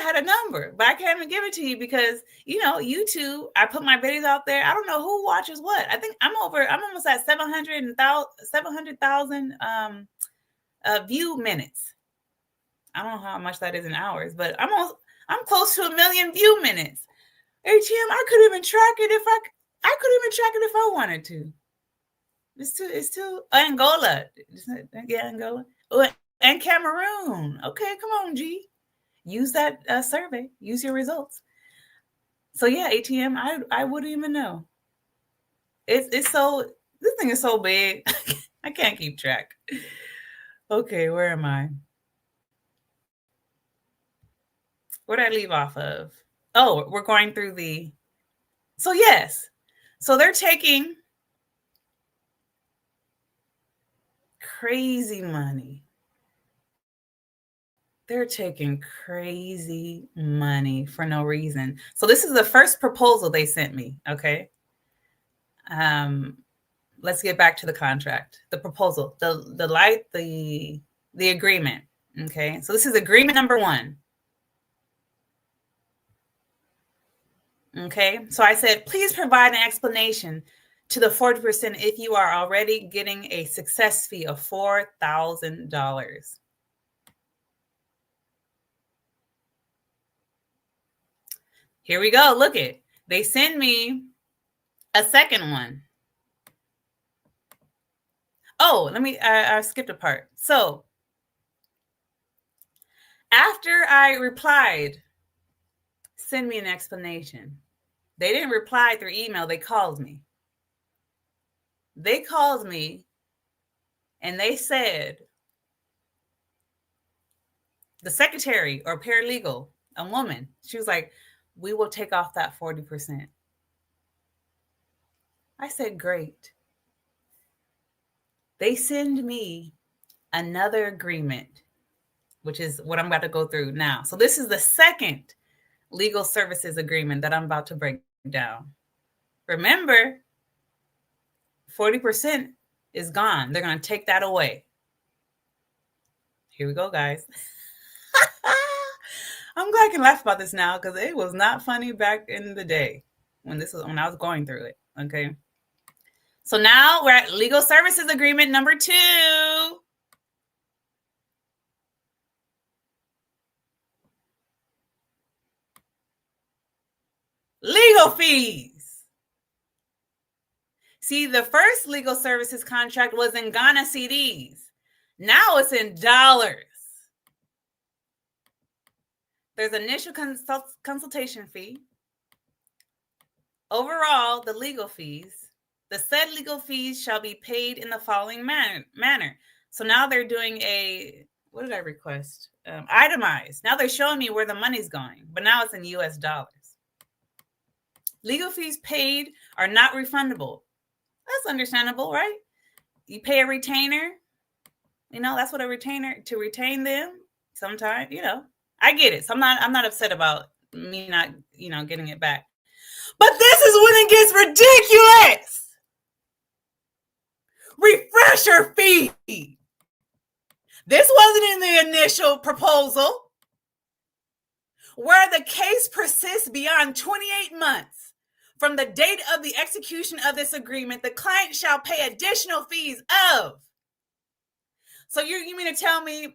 had a number, but I can't even give it to you because, YouTube, I put my videos out there. I don't know who watches what. I think I'm almost at 700,000 view minutes. I don't know how much that is in hours, but I'm close to 1 million view minutes. ATM, I could even track it if I wanted to. It's too Angola. Yeah, Angola. Oh, and Cameroon. Okay, come on, G. Use that survey. Use your results. So yeah, ATM, I wouldn't even know. This thing is so big. I can't keep track. Okay, where am I? Where did I leave off of? Oh, we're going through so yes. So they're taking crazy money. They're taking crazy money for no reason. So this is the first proposal they sent me, okay? Let's get back to the contract. The proposal, the agreement, okay? So this is agreement number 1. Okay? So I said, please provide an explanation to the 40% if you are already getting a success fee of $4,000. Here we go. Look it. They send me a second one. Oh, I skipped a part. So after I replied, send me an explanation. They didn't reply through email. They called me. And they said, the secretary or paralegal, a woman, she was like, we will take off that 40%. I said, great. They send me another agreement, which is what I'm about to go through now. So this is the second legal services agreement that I'm about to break down. Remember, 40% is gone. They're going to take that away. Here we go, guys. I'm glad I can laugh about this now because it was not funny back in the day when I was going through it. Okay. So now we're at legal services agreement number 2. Legal fees. See, the first legal services contract was in Ghana cedis. Now it's in dollars. There's initial consultation fee. Overall, the legal fees. The said legal fees shall be paid in the following manner. So now they're doing what did I request? Itemized. Now they're showing me where the money's going, but now it's in US dollars. Legal fees paid are not refundable. That's understandable, right? You pay a retainer. That's what a retainer, to retain them sometimes, I get it. So I'm not upset about me not, getting it back. But this is when it gets ridiculous. Refresher fee. This wasn't in the initial proposal. Where the case persists beyond 28 months, from the date of the execution of this agreement, the client shall pay additional fees of. So you mean to tell me,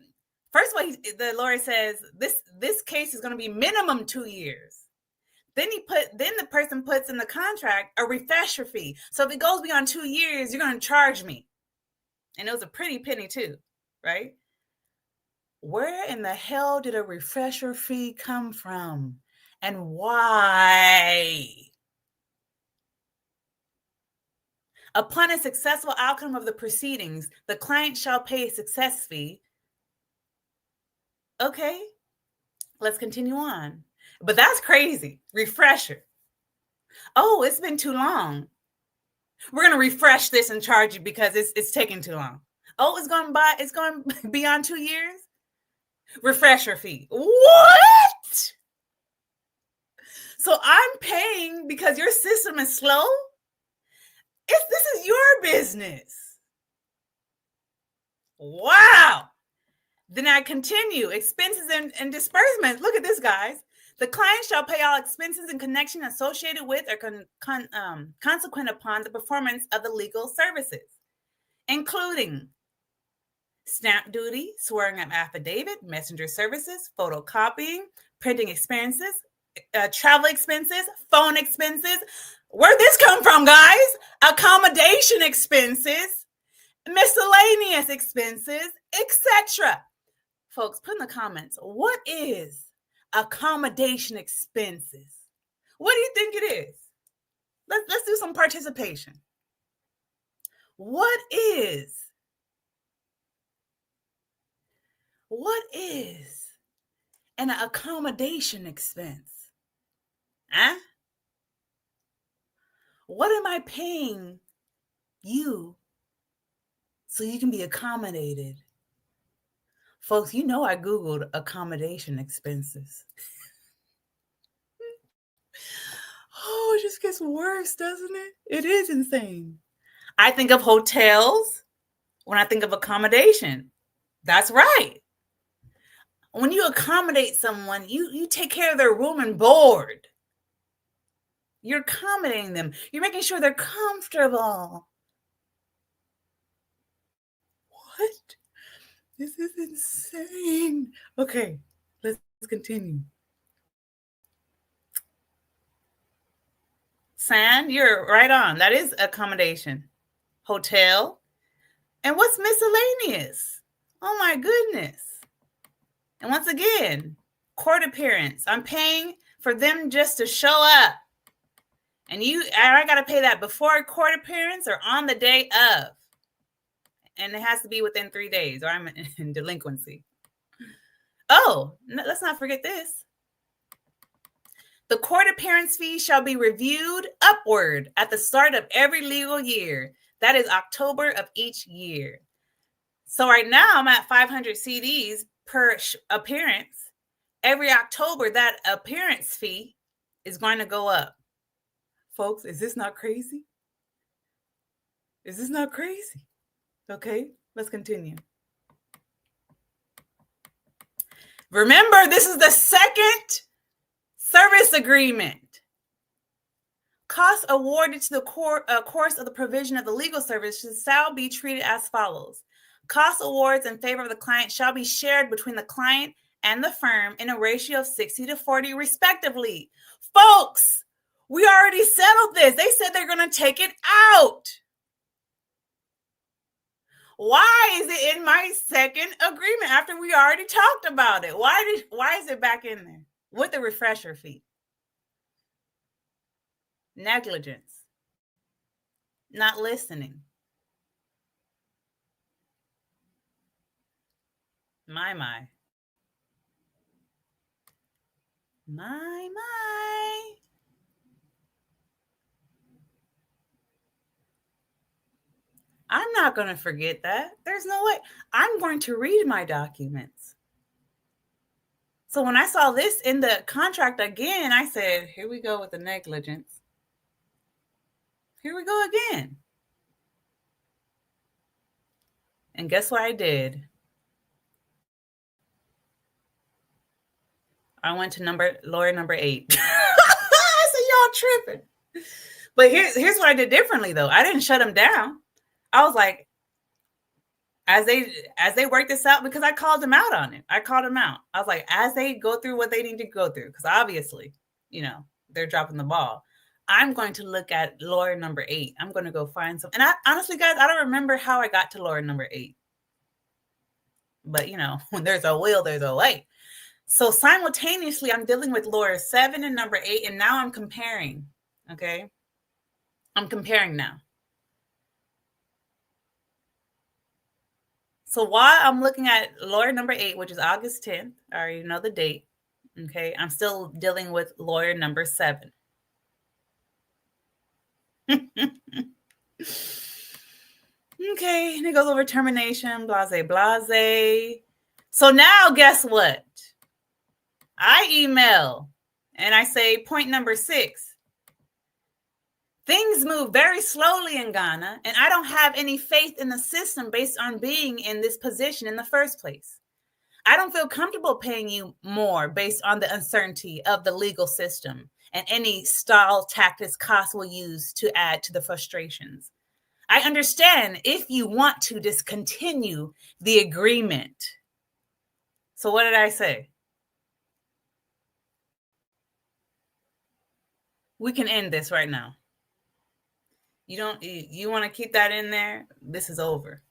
first of all, the lawyer says this case is going to be minimum 2 years. Then the person puts in the contract a refresher fee. So if it goes beyond 2 years, you're going to charge me. And it was a pretty penny too, right? Where in the hell did a refresher fee come from? And why? Upon a successful outcome of the proceedings, the client shall pay a success fee. Okay, let's continue on. But that's crazy. Refresher. Oh, it's been too long. We're going to refresh this and charge you because it's taking too long. Oh, it's going beyond 2 years? Refresher fee. What? So I'm paying because your system is slow? This is your business. Wow. Then I continue. Expenses and disbursements. Look at this, guys. The client shall pay all expenses in connection associated with or consequent upon the performance of the legal services, including stamp duty, swearing of affidavit, messenger services, photocopying, printing expenses, travel expenses, phone expenses. Where'd this come from, guys? Accommodation expenses, miscellaneous expenses, etc. Folks, put in the comments, what is accommodation expenses? What do you think it is? Let's do some participation. What is an accommodation expense? Huh? What am I paying you so you can be accommodated? Folks, you know I Googled accommodation expenses. Oh, it just gets worse, doesn't it? It is insane. I think of hotels when I think of accommodation. That's right. When you accommodate someone, you take care of their room and board. You're accommodating them. You're making sure they're comfortable. What? This is insane. Okay, let's continue. San, you're right on. That is accommodation. Hotel. And what's miscellaneous? Oh my goodness. And once again, court appearance. I'm paying for them just to show up. And I got to pay that before a court appearance or on the day of. And it has to be within 3 days or I'm in delinquency. Oh, let's not forget this. The court appearance fee shall be reviewed upward at the start of every legal year. That is October of each year. So right now I'm at 500 CDs per appearance. Every October, that appearance fee is going to go up. Folks, is this not crazy? Is this not crazy? Okay, let's continue. Remember, this is the second service agreement. Costs awarded to the course of the provision of the legal services shall be treated as follows. Cost awards in favor of the client shall be shared between the client and the firm in a ratio of 60-40 respectively. Folks, we already settled this. They said they're going to take it out. Why is it in my second agreement after we already talked about it? Why is it back in there with the refresher fee? Negligence. Not listening. My. I'm not going to forget that. There's no way. I'm going to read my documents. So when I saw this in the contract again, I said, here we go with the negligence. Here we go again. And guess what I did? I went to lawyer number 8. I said, y'all tripping. But here's what I did differently, though. I didn't shut them down. I was like, as they work this out, because I called them out on it. I called them out. I was like, as they go through what they need to go through, because obviously, they're dropping the ball. I'm going to look at lawyer number 8. I'm going to go find some. And I honestly, guys, I don't remember how I got to lawyer number 8. But, when there's a will, there's a way. So simultaneously, I'm dealing with lawyer 7 and number 8. And now I'm comparing. Okay. I'm comparing now. So while I'm looking at lawyer number 8, which is August 10th, I already know the date. Okay. I'm still dealing with lawyer number 7. Okay, and it goes over termination, blase. So now guess what? I email and I say point number 6. Things move very slowly in Ghana, and I don't have any faith in the system based on being in this position in the first place. I don't feel comfortable paying you more based on the uncertainty of the legal system and any stall tactics costs will use to add to the frustrations. I understand if you want to discontinue the agreement. So what did I say? We can end this right now. You want to keep that in there? This is over.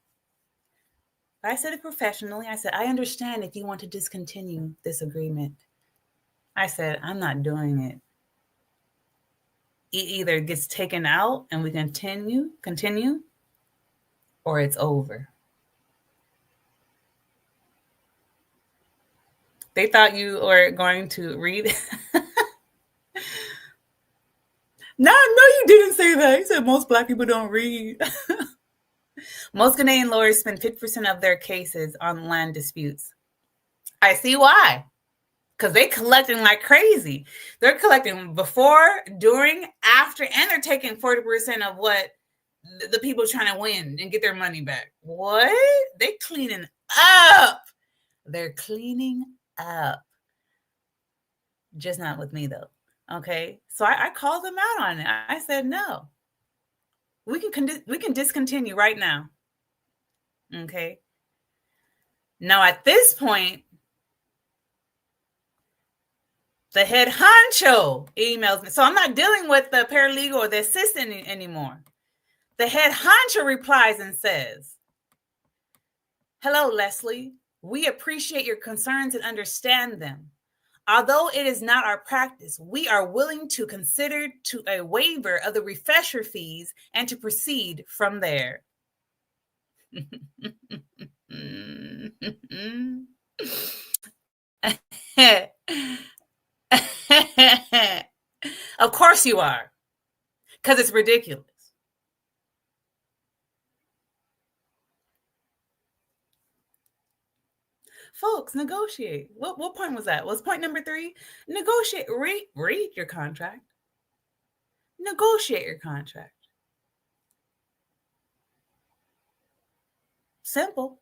I said it professionally. I said, I understand if you want to discontinue this agreement. I said, I'm not doing it. It either gets taken out and we continue, or it's over. They thought you were going to read. No, you didn't say that. You said most Black people don't read. Most Ghanaian lawyers spend 50% of their cases on land disputes. I see why. Because they're collecting like crazy. They're collecting before, during, after, and they're taking 40% of what the people are trying to win and get their money back. What? They're cleaning up. They're cleaning up. Just not with me, though. Okay? So I called them out on it. I said, no. We can discontinue right now. Okay? Now, at this point, the head honcho emails me. So I'm not dealing with the paralegal or the assistant anymore. The head honcho replies and says, hello, Leslie. We appreciate your concerns and understand them. Although it is not our practice, we are willing to consider to a waiver of the refresher fees and to proceed from there. Of course you are, because it's ridiculous. Folks, negotiate. What point was that? Was point number 3? Negotiate. Read your contract. Negotiate your contract. Simple.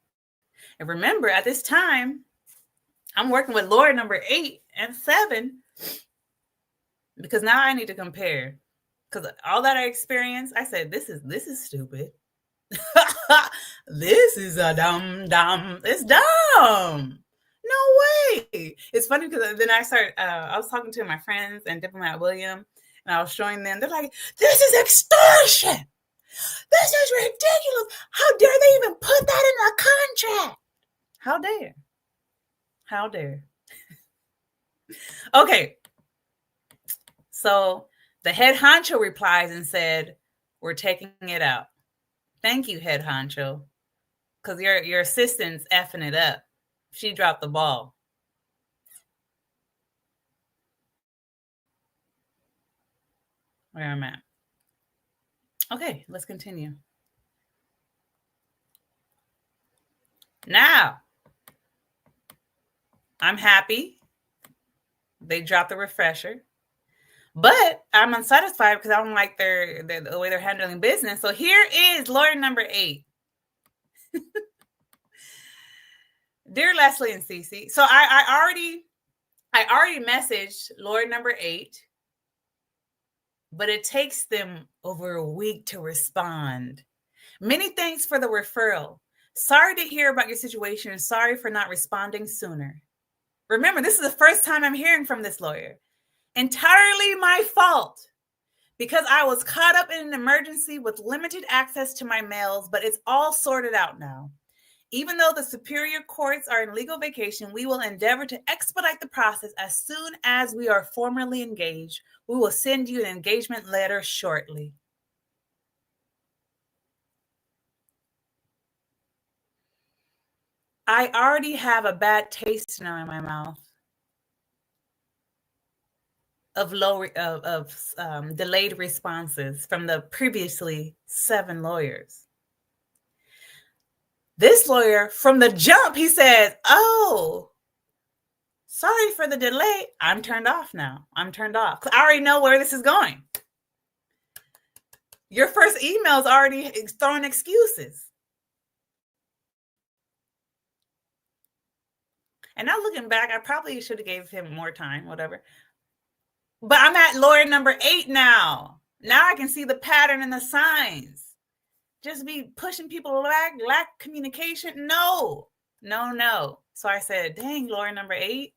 And remember, at this time, I'm working with lawyer number 8 and 7 because now I need to compare. Because all that I experienced, I said, this is stupid. This is a dumb. It's dumb. No way. It's funny because then I was talking to my friends and Diplomat William, and I was showing them. They're like, this is extortion. This is ridiculous. How dare they even put that in a contract? How dare? How dare? Okay. So the head honcho replies and said, we're taking it out. Thank you, head honcho, because your assistant's effing it up. She dropped the ball. Where I'm at. Okay, let's continue. Now, I'm happy they dropped the refresher, but I'm unsatisfied because I don't like the way they're handling business. So here is lawyer number 8. Dear Leslie and Cece, so I already messaged lawyer number 8 but it takes them over a week to respond. Many thanks for the referral. Sorry to hear about your situation and sorry for not responding sooner. Remember, this is the first time I'm hearing from this lawyer. Entirely my fault because I was caught up in an emergency with limited access to my mails, but it's all sorted out now. Even though the superior courts are in legal vacation, we will endeavor to expedite the process as soon as we are formally engaged. We will send you an engagement letter shortly. I already have a bad taste now in my mouth of delayed responses from the previously 7 lawyers. This lawyer, from the jump, he says, "Oh, sorry for the delay." I'm turned off now. I'm turned off. I already know where this is going. Your first email is already throwing excuses. And now looking back, I probably should have gave him more time, whatever. But I'm at lawyer number 8 now. Now I can see the pattern and the signs. Just be pushing people lack communication. No. So I said, dang, lawyer number 8,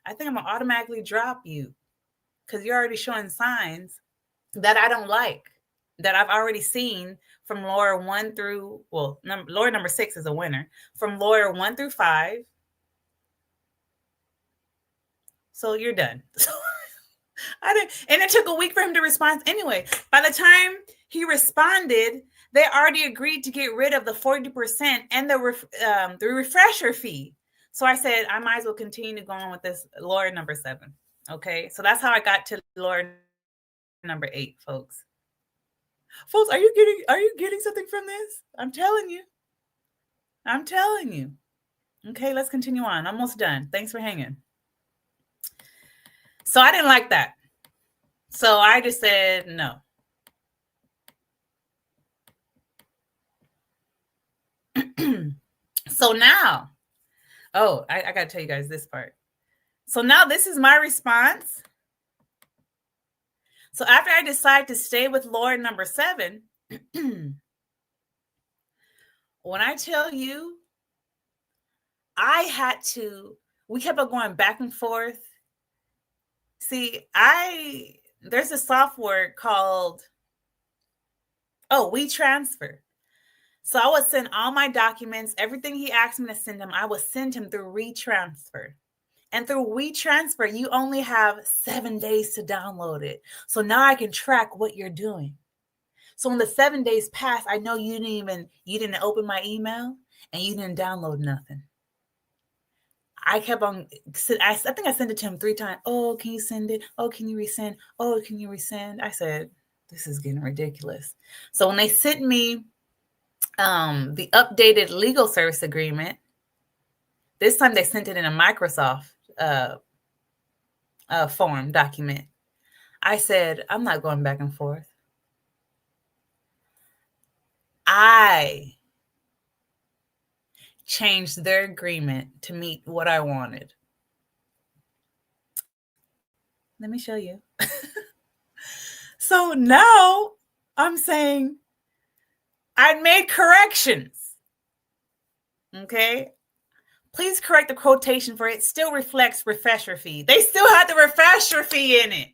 I think I'm going to automatically drop you because you're already showing signs that I don't like, that I've already seen from lawyer 1 through, lawyer number 6 is a winner, from lawyer 1 through 5. So you're done. And it took a week for him to respond anyway. By the time he responded, they already agreed to get rid of the 40% and the refresher fee. So I said, I might as well continue to go on with this lawyer number 7. Okay. So that's how I got to lawyer number 8, folks. Folks, are you getting something from this? I'm telling you. Okay, let's continue on. Almost done. Thanks for hanging. So I didn't like that. So I just said no. So now, I got to tell you guys this part. So now this is my response. So after I decide to stay with lawyer number 7, when I tell you, we kept on going back and forth. See, there's a software called, WeTransfer. So I would send all my documents, everything he asked me to send him, I would send him through WeTransfer. And through WeTransfer, you only have 7 days to download it. So now I can track what you're doing. So when the 7 days pass, I know you didn't open my email and you didn't download nothing. I kept on, I think I sent it to him 3 times. Oh, can you send it? Oh, can you resend? Oh, can you resend? I said, this is getting ridiculous. So when they sent me the updated legal service agreement, this time they sent it in a Microsoft form document. I said, I'm not going back and forth. I changed their agreement to meet what I wanted. Let me show you. So now I'm saying I made corrections. Okay. Please correct the quotation for it still reflects refresher fee. They still had the refresher fee in it.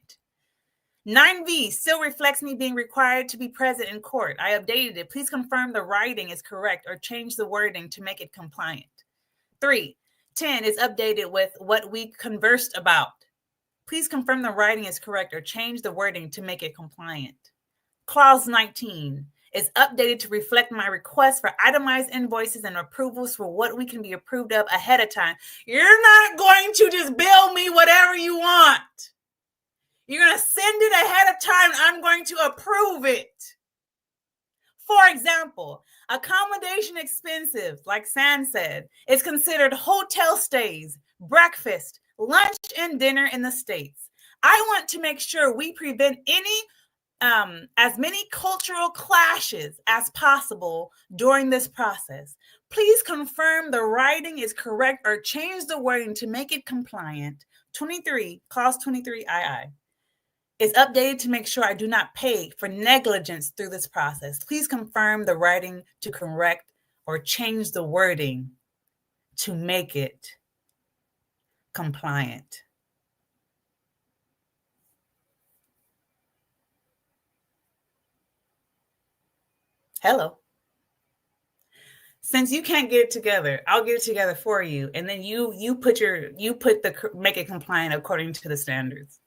9V still reflects me being required to be present in court. I updated it. Please confirm the writing is correct or change the wording to make it compliant. 3, 10 is updated with what we conversed about. Please confirm the writing is correct or change the wording to make it compliant. Clause 19 is updated to reflect my request for itemized invoices and approvals for what we can be approved of ahead of time. You're not going to just bill me whatever you want. You're going to send it ahead of time. I'm going to approve it. For example, accommodation expenses, like San said, is considered hotel stays, breakfast, lunch, and dinner in the States. I want to make sure we prevent as many cultural clashes as possible during this process. Please confirm the writing is correct or change the wording to make it compliant. 23, clause 23 II. is updated to make sure I do not pay for negligence through this process. Please confirm the writing to correct or change the wording to make it compliant. Hello. Since you can't get it together, I'll get it together for you, and then you make it compliant according to the standards.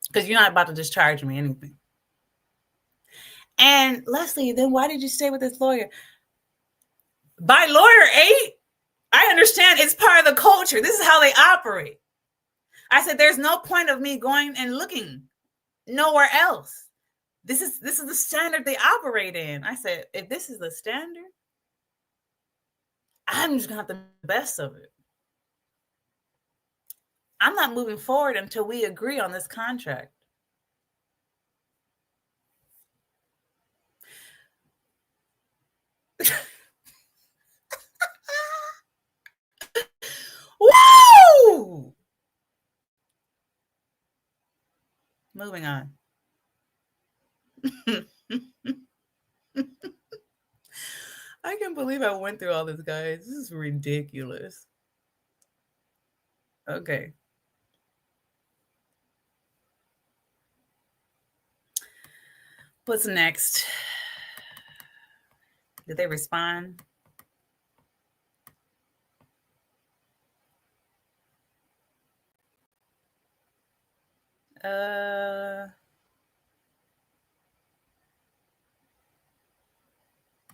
Because you're not about to just charge me anything. And Leslie, then why did you stay with this lawyer? By lawyer 8, I understand it's part of the culture. This is how they operate. I said, there's no point of me going and looking nowhere else. This is the standard they operate in. I said, if this is the standard, I'm just gonna have the best of it. I'm not moving forward until we agree on this contract. Woo! Moving on. I can't believe I went through all this, guys. This is ridiculous. Okay. What's next? Did they respond?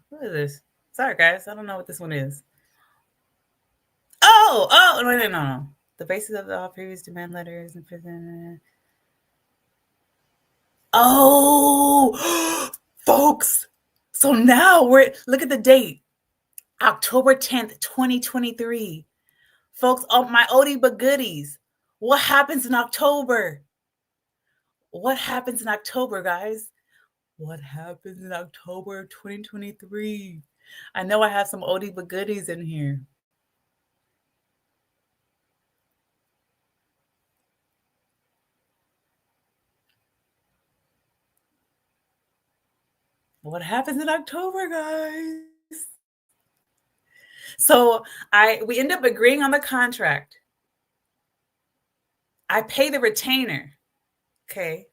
What is this? Sorry, guys. I don't know what this one is. Oh, no. The basis of all previous demand letters in prison. Oh, folks. So now look at the date. October 10th, 2023. Folks, my oldie but goodies. What happens in October? What happens in October, guys? What happens in October 2023? I know I have some oldie but goodies in here. What happens in October, guys? So we end up agreeing on the contract. I pay the retainer. Okay.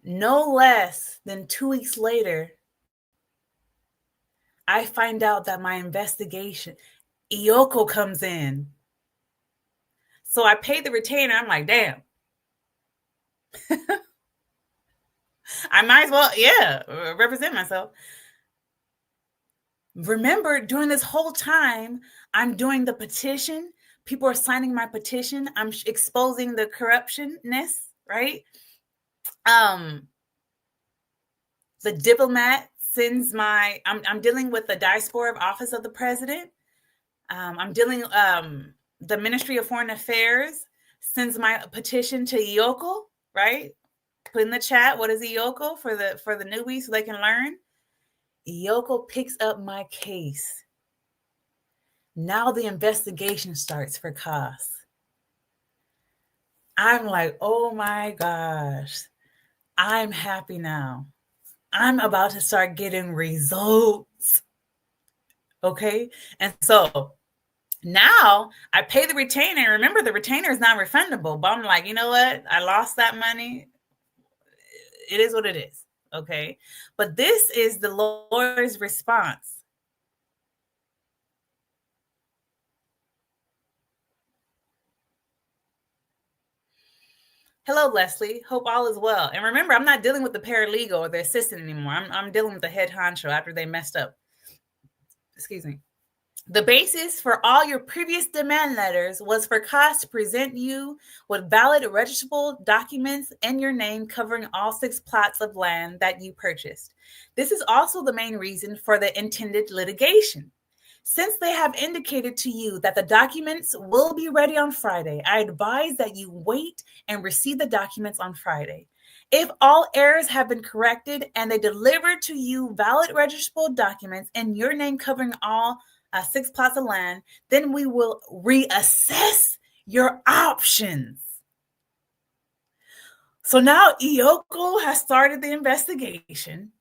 No less than 2 weeks later, I find out that my investigation, Iyoko comes in. So I pay the retainer. I'm like, damn. I might as well, represent myself. Remember, during this whole time, I'm doing the petition. People are signing my petition. I'm exposing the corruptionness, right? The diplomat sends I'm dealing with the diaspora of office of the president. I'm dealing, the Ministry of Foreign Affairs sends my petition to Iyoko, right? Put in the chat, what is Iyoko for the newbies so they can learn? Iyoko picks up my case. Now the investigation starts for COS. I'm like, oh my gosh, I'm happy now. I'm about to start getting results. Okay. And so now I pay the retainer. Remember, the retainer is not refundable, but I'm like, you know what? I lost that money. It is what it is. Okay. But this is the lawyer's response. Hello, Leslie. Hope all is well. And remember, I'm not dealing with the paralegal or the assistant anymore. I'm dealing with the head honcho after they messed up. Excuse me. The basis for all your previous demand letters was for COS to present you with valid registrable documents in your name covering all 6 plots of land that you purchased. This is also the main reason for the intended litigation. Since they have indicated to you that the documents will be ready on Friday, I advise that you wait and receive the documents on Friday. If all errors have been corrected and they deliver to you valid registrable documents in your name covering all 6 plots of land, then we will reassess your options. So now Iyoko has started the investigation.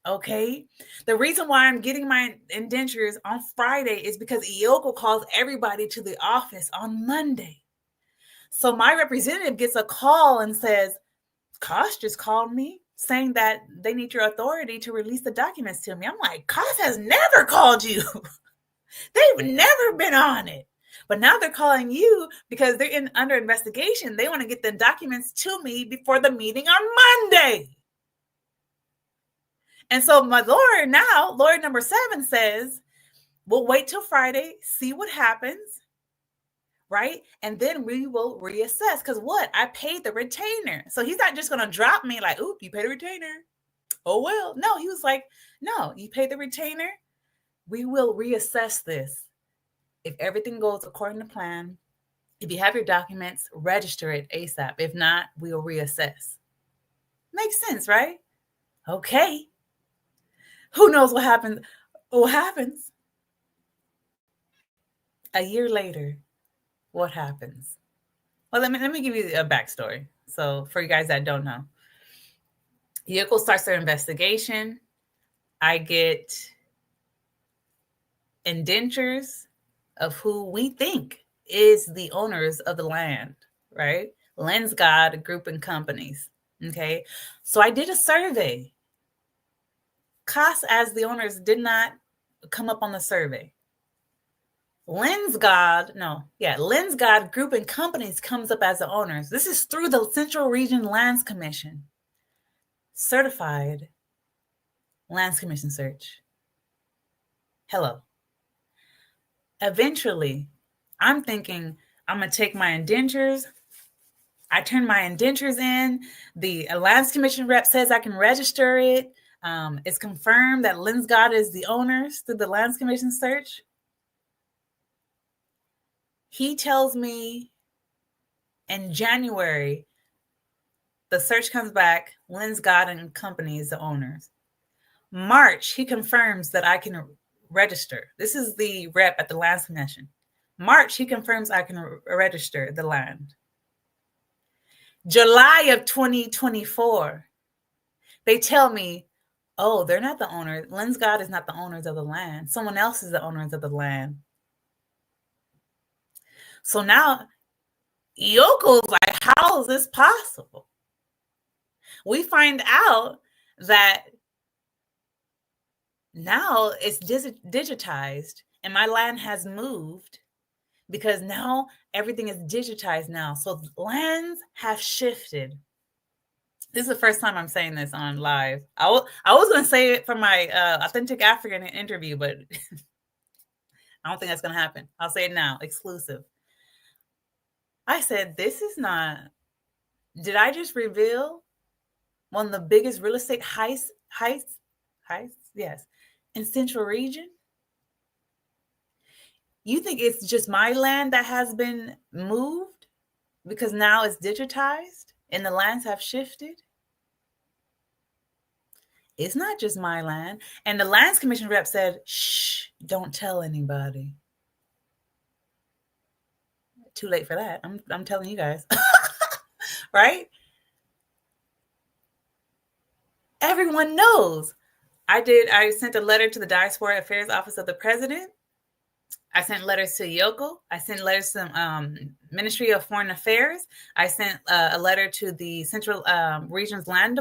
Okay. The reason why I'm getting my indentures on Friday is because Iyoko calls everybody to the office on Monday. So my representative gets a call and says, Kosh just called me saying that they need your authority to release the documents to me. I'm like, Kosh has never called you. They've never been on it. But now they're calling you because they're under investigation. They want to get the documents to me before the meeting on Monday. And so my lawyer now, lawyer number 7 says, we'll wait till Friday, see what happens, right? And then we will reassess. Because what? I paid the retainer. So he's not just going to drop me like, oop, you paid a retainer. Oh, well. No, he was like, no, you paid the retainer. We will reassess this. If everything goes according to plan, if you have your documents, register it ASAP. If not, we'll reassess. Makes sense, right? Okay. Who knows what happens? What happens? A year later, what happens? Well, let me give you a backstory. So for you guys that don't know, Iyoko starts their investigation. I get indentures of who we think is the owners of the land, right? Lensgod Group and Companies. Okay. So I did a survey. Koss as the owners did not come up on the survey. Lensgod Group and Companies comes up as the owners. This is through the Central Region Lands Commission. Certified Lands Commission search. Hello. Eventually, I'm thinking I'm going to take my indentures. I turn my indentures in. The Lands Commission rep says I can register it. It's confirmed that Lensgod is the owners through the Lands Commission search. He tells me in January, the search comes back, Lensgod and Company is the owners. March, he confirms that I can register. This is the rep at the Lands Commission. March, he confirms I can register the land. July of 2024, they tell me, oh, they're not the owner. Lensgod is not the owners of the land. Someone else is the owners of the land. So now Iyoko's like, how is this possible? We find out that now it's digitized and my land has moved because now everything is digitized now. So lands have shifted. This is the first time I'm saying this on live. I was going to say it for my Authentic African interview, but I don't think that's going to happen. I'll say it now, exclusive. I said, this is not, did I just reveal one of the biggest real estate heists? Yes, in Central Region? You think it's just my land that has been moved because now it's digitized and the lands have shifted? It's not just my land. And the Lands Commission rep said, shh, don't tell anybody. Too late for that. I'm telling you guys. Right? Everyone knows. I sent a letter to the Diaspora Affairs Office of the President. I sent letters to Iyoko. I sent letters to Ministry of Foreign Affairs. I sent a letter to the Central Region's Land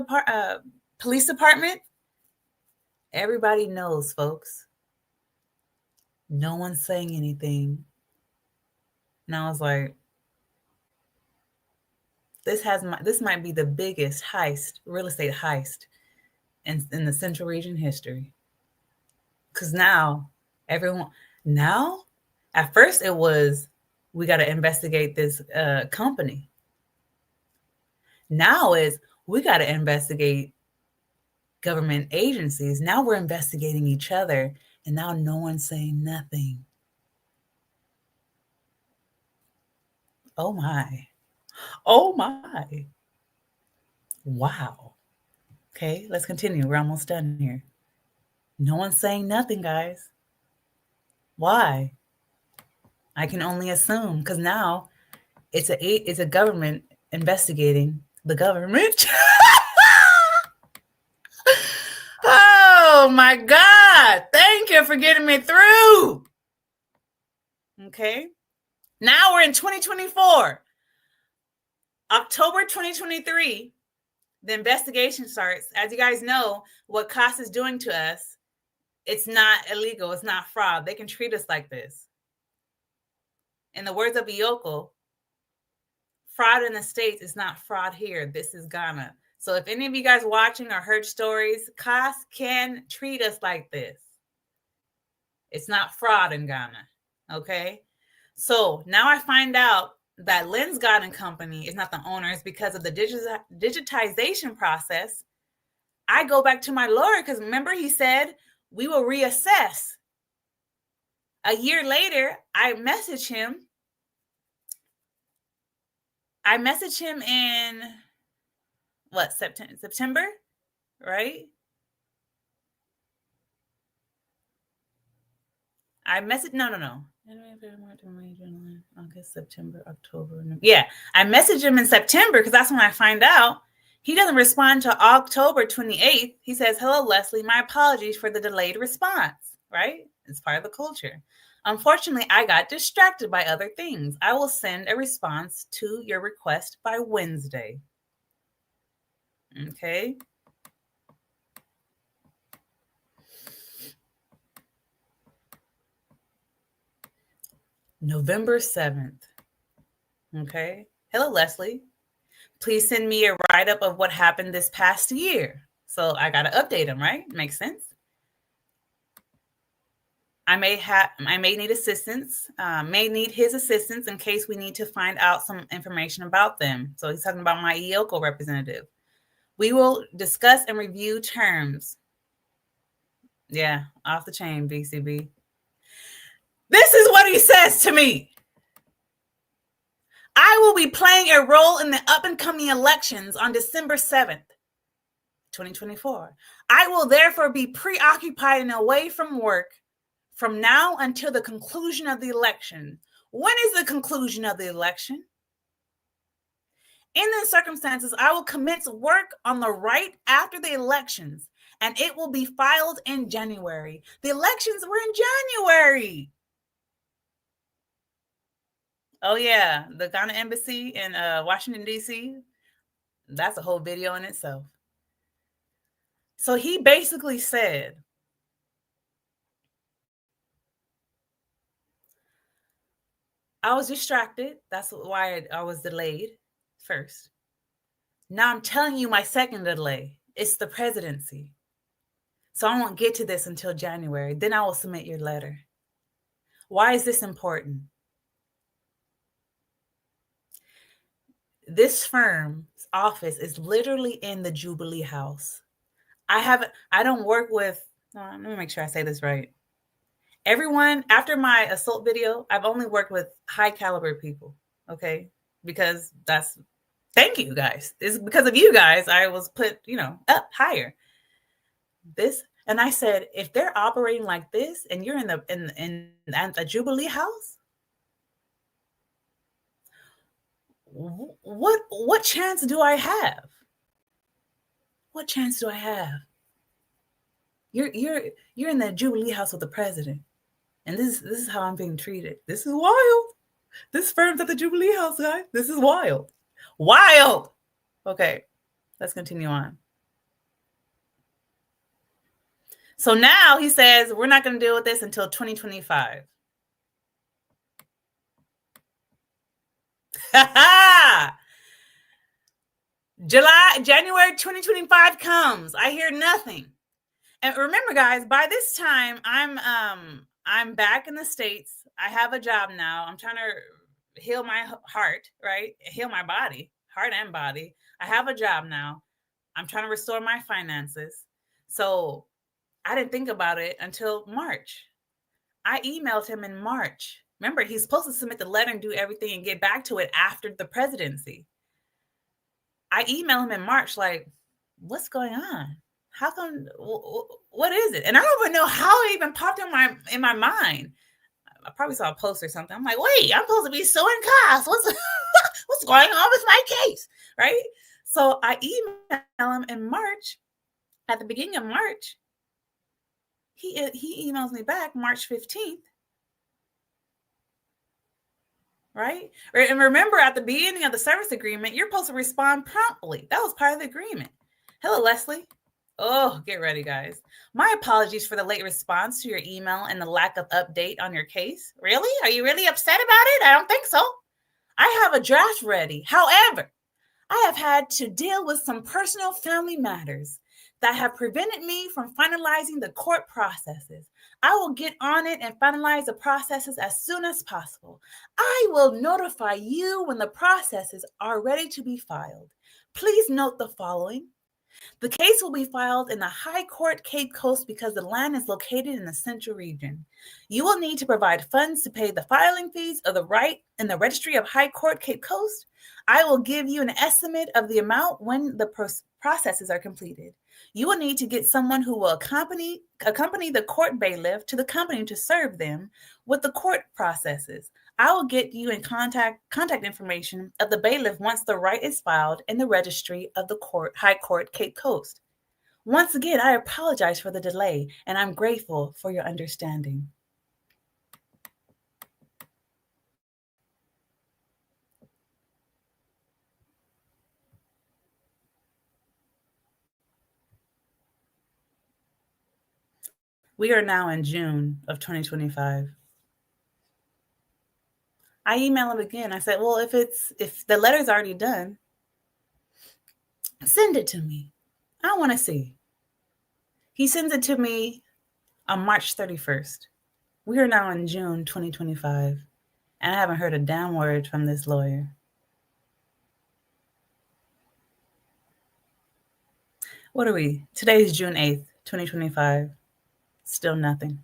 Police Department. Everybody knows, folks. No one's saying anything. And I was like, this might be the biggest heist, real estate heist in the Central Region history. Because now, at first it was, we got to investigate this company. Now is, we got to investigate government agencies. Now we're investigating each other, and now no one's saying nothing. Oh my. Oh my. Wow. Okay, let's continue. We're almost done here. No one's saying nothing, guys. Why? I can only assume, because now it's a government investigating the government. Oh my God. Thank you for getting me through. Okay. Now we're in 2024. October 2023, the investigation starts. As you guys know, what CAS is doing to us, it's not illegal. It's not fraud. They can treat us like this. In the words of Iyoko, fraud in the States is not fraud here. This is Ghana. So if any of you guys watching or heard stories, CAS can treat us like this. It's not fraud in Ghana. Okay. So now I find out that Lynn's Garden Company is not the owners because of the digitization process. I go back to my lawyer because remember he said we will reassess. A year later, I message him. In what, September, right? I messaged, no. August, September, October. Yeah, I messaged him in September because that's when I find out. He doesn't respond to October 28th. He says, hello, Leslie. My apologies for the delayed response, right? It's part of the culture. Unfortunately, I got distracted by other things. I will send a response to your request by Wednesday. Okay. November 7th. Okay. Hello, Leslie. Please send me a write-up of what happened this past year. So I got to update him, right? Makes sense. I may need assistance, may need his assistance in case we need to find out some information about them. So he's talking about my Iyoko representative. We will discuss and review terms. Yeah, off the chain, BCB. This is what he says to me. I will be playing a role in the up-and-coming elections on December 7th, 2024. I will therefore be preoccupied and away from work from now until the conclusion of the election. When is the conclusion of the election? In these circumstances, I will commence work on the right after the elections, and it will be filed in January. The elections were in January. Oh, yeah, the Ghana Embassy in Washington, D.C., that's a whole video in itself. So he basically said, I was distracted. That's why I was delayed first. Now I'm telling you my second delay. It's the presidency. So I won't get to this until January. Then I will submit your letter. Why is this important? This firm's office is literally in the Jubilee House. I don't work with, let me make sure I say this right. Everyone, after my assault video, I've only worked with high caliber people, okay? Because thank you guys. It's because of you guys I was put, up higher. And I said, if they're operating like this and you're in the Jubilee House, what chance do I have? What chance do I have? You're in the Jubilee House with the president. And this is how I'm being treated. This is wild. This firm's at the Jubilee House, guys. This is wild. Wild. Okay, let's continue on. So now he says, we're not going to deal with this until 2025. January 2025 comes. I hear nothing. And remember, guys, by this time, I'm back in the States. I have a job now. I'm trying to heal my heart, right? Heal my body, heart and body. I have a job now. I'm trying to restore my finances. So I didn't think about it until March. I emailed him in March. Remember, he's supposed to submit the letter and do everything and get back to it after the presidency. I emailed him in March, like, what's going on? How come, what is it? And I don't even know how it even popped in my mind. I probably saw a post or something. I'm like, wait, I'm supposed to be suing CAS. What's going on with my case, right? So I email him in March, at the beginning of March. He emails me back March 15th. Right? And remember, at the beginning of the service agreement, you're supposed to respond promptly. That was part of the agreement. Hello, Leslie. Oh, get ready, guys. My apologies for the late response to your email and the lack of update on your case. Really? Are you really upset about it? I don't think so. I have a draft ready. However, I have had to deal with some personal family matters that have prevented me from finalizing the court processes. I will get on it and finalize the processes as soon as possible. I will notify you when the processes are ready to be filed. Please note the following. The case will be filed in the High Court Cape Coast because the land is located in the central region. You will need to provide funds to pay the filing fees of the right in the Registry of High Court Cape Coast. I will give you an estimate of the amount when the processes are completed. You will need to get someone who will accompany the court bailiff to the company to serve them with the court processes. I will get you in contact information of the bailiff once the right is filed in the registry of the High Court Cape Coast. Once again, I apologize for the delay, and I'm grateful for your understanding. We are now in June of 2025. I email him again. I said, well, if the letter's already done, send it to me. I want to see. He sends it to me on March 31st. We are now in June 2025, and I haven't heard a damn word from this lawyer. What are we? Today is June 8th, 2025. Still nothing.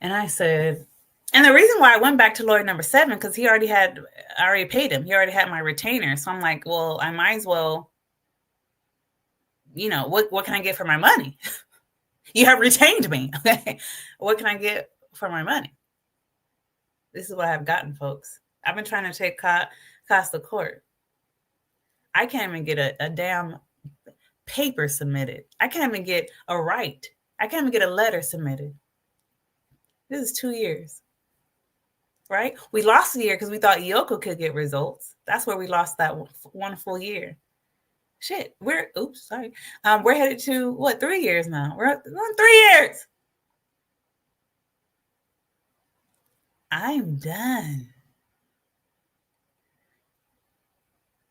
And I said, and the reason why I went back to lawyer number 7, because I already paid him. He already had my retainer. So I'm like, well, I might as well, what can I get for my money? You have retained me. Okay. What can I get for my money? This is what I've gotten, folks. I've been trying to take cost of court. I can't even get a damn paper submitted. I can't even get a right. I can't even get a letter submitted. This is 2 years. Right? We lost a year because we thought Yoko could get results. That's where we lost that one full year. Shit, we're headed to 3 years now. We're on 3 years. I'm done.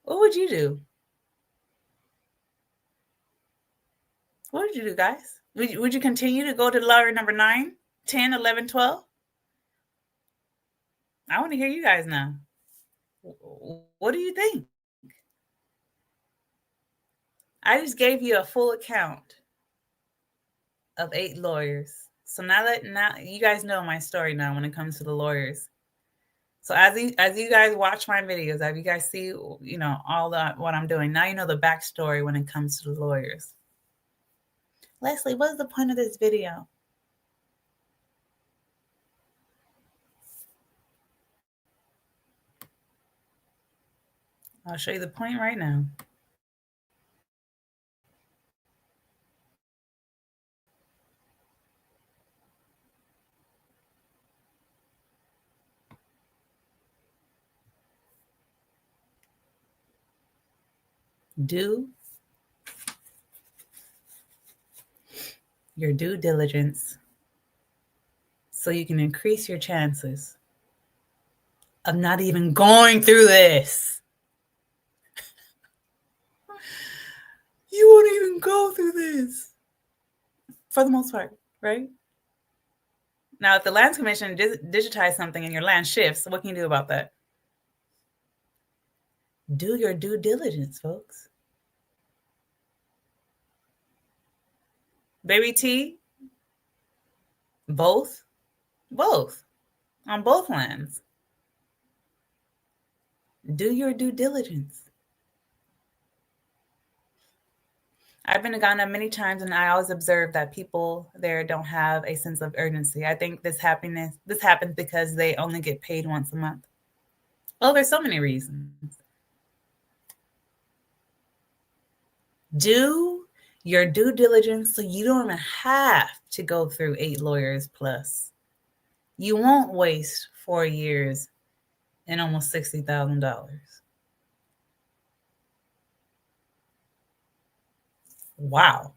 What would you do? What would you do, guys? Would you continue to go to lawyer number 9, 10, 11, 12? I want to hear you guys now. What do you think? I just gave you a full account of 8 lawyers. So now you guys know my story now when it comes to the lawyers. So as you guys watch my videos, as you guys see, all that what I'm doing, now you know the backstory when it comes to the lawyers. Leslie, what is the point of this video? I'll show you the point right now. Do your due diligence so you can increase your chances of not even going through this. You won't even go through this for the most part, right? Now, if the Lands Commission digitize something and your land shifts, what can you do about that? Do your due diligence, folks. Baby T, both on both lands. Do your due diligence. I've been to Ghana many times, and I always observe that people there don't have a sense of urgency. I think this happens because they only get paid once a month. Well, there's so many reasons. Do your due diligence so you don't even have to go through 8 lawyers plus. You won't waste 4 years and almost $60,000. Wow.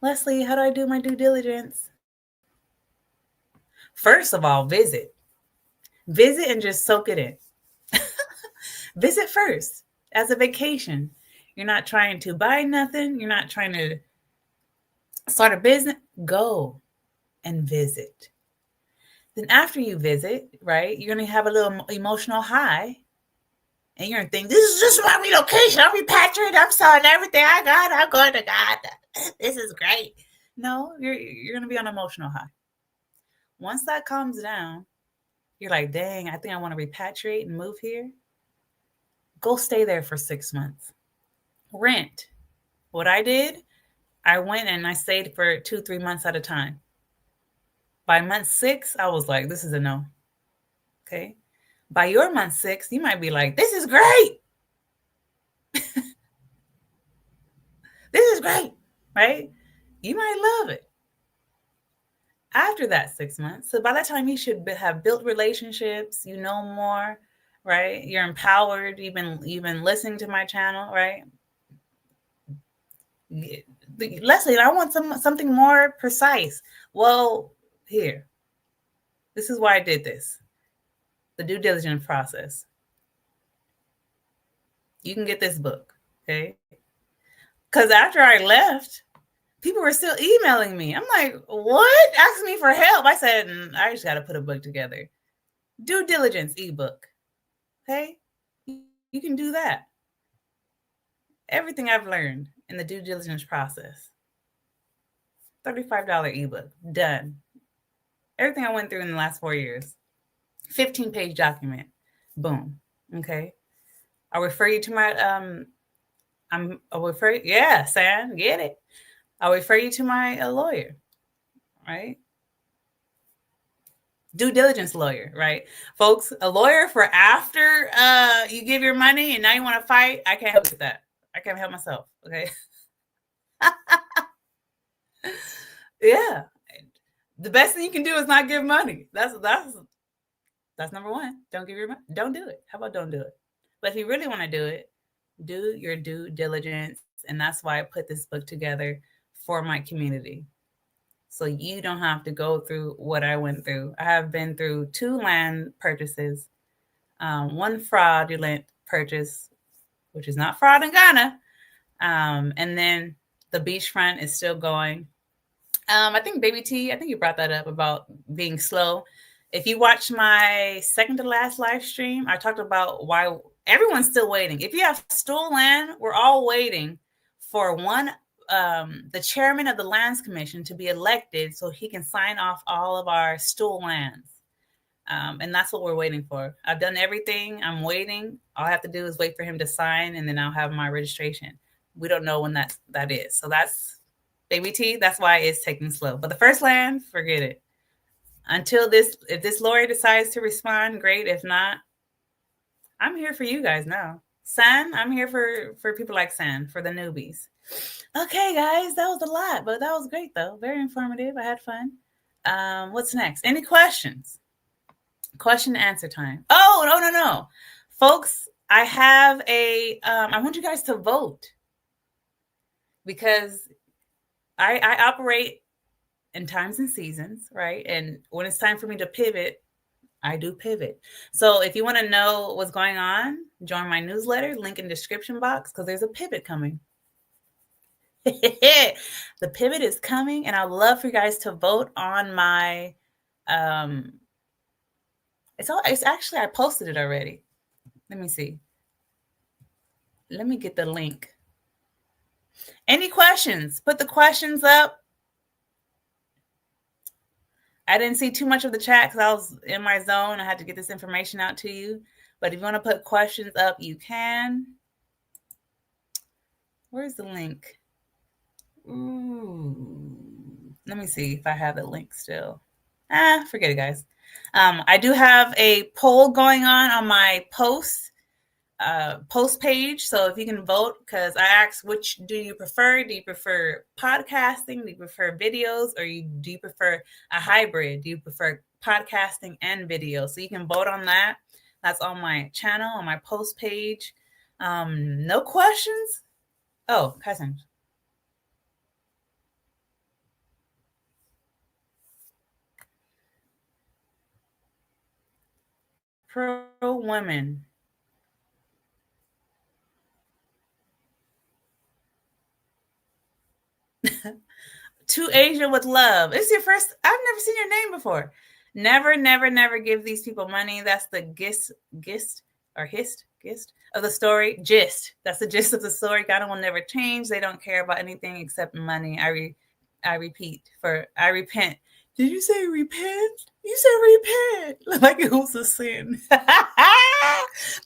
Leslie, how do I do my due diligence? First of all, visit. Visit and just soak it in. Visit first as a vacation. You're not trying to buy nothing. You're not trying to start a business. Go and visit. Then after you visit, right, you're going to have a little emotional high. And you're going to think, this is just my relocation. I'm repatriating. I'm selling everything I got. I'm going to God. This is great. No, you're going to be on an emotional high. Once that calms down, you're like, dang, I think I want to repatriate and move here. Go stay there for 6 months. Rent. What I did, I went and I stayed for 2-3 months at a time. By month 6, I was like, this is a no. Okay. By your month 6, you might be like, this is great. This is great, right? You might love it. After that 6 months, so by that time you should have built relationships, you know more, right? You're empowered. You've been listening to my channel, right? Leslie, I want something more precise. Well, here. This is why I did this. The due diligence process. You can get this book, okay? Because after I left, people were still emailing me. I'm like, what? Asking me for help. I said, I just got to put a book together. Due diligence ebook. Okay? You can do that. Everything I've learned in the due diligence process. $35 ebook. Done. Everything I went through in the last 4 years. 15-page document. Boom. Okay? I'll refer you to my yeah, Sam, get it. I'll refer you to my lawyer, right? Due diligence lawyer, right? Folks, a lawyer for after you give your money and now you want to fight, I can't help with that. I can't help myself, okay? Yeah. The best thing you can do is not give money. That's number one. Don't give your money. Don't do it. How about don't do it? But if you really want to do it, do your due diligence. And that's why I put this book together for my community. So you don't have to go through what I went through. I have been through 2 land purchases, 1 fraudulent purchase, which is not fraud in Ghana. And then the beachfront is still going. I think Baby T, I think you brought that up about being slow. If you watch my second to last live stream, I talked about why everyone's still waiting. If you have stolen land, we're all waiting for the chairman of the Lands Commission to be elected so he can sign off all of our stolen lands. And that's what we're waiting for. I've done everything. I'm waiting. All I have to do is wait for him to sign, and then I'll have my registration. We don't know when that is. So that's Baby T. That's why it's taking slow. But the first land, forget it. Until if this lawyer decides to respond, great. If not, I'm here for you guys now. San, I'm here for people like San, for the newbies. Okay, guys, that was a lot, but that was great, though. Very informative. I had fun. What's next? Any questions? Question and answer time. Oh, no. Folks, I have I want you guys to vote because I operate in times and seasons, right? And when it's time for me to pivot, I do pivot. So if you want to know what's going on, join my newsletter, link in the description box, because there's a pivot coming. The pivot is coming, and I'd love for you guys to vote on my it's actually, I posted it already. Let me see. Let me get the link. Any questions? Put the questions up. I didn't see too much of the chat because I was in my zone. I had to get this information out to you. But if you want to put questions up, you can. Where's the link? Ooh. Let me see if I have the link still. Forget it, guys. I do have a poll going on my post. post page. So if you can vote, because I asked, which do you prefer? Do you prefer podcasting? Do you prefer videos? Or do you prefer a hybrid? Do you prefer podcasting and video? So you can vote on that. That's on my channel, on my post page. No questions? Oh, cousins. Pro women. To Asia with love. It's your first. I've never seen your name before. Never, never, never give these people money. That's the gist of the story. Gist. That's the gist of the story. God will never change. They don't care about anything except money. I repeat. I repent. Did you say repent? You said repent. Like it was a sin.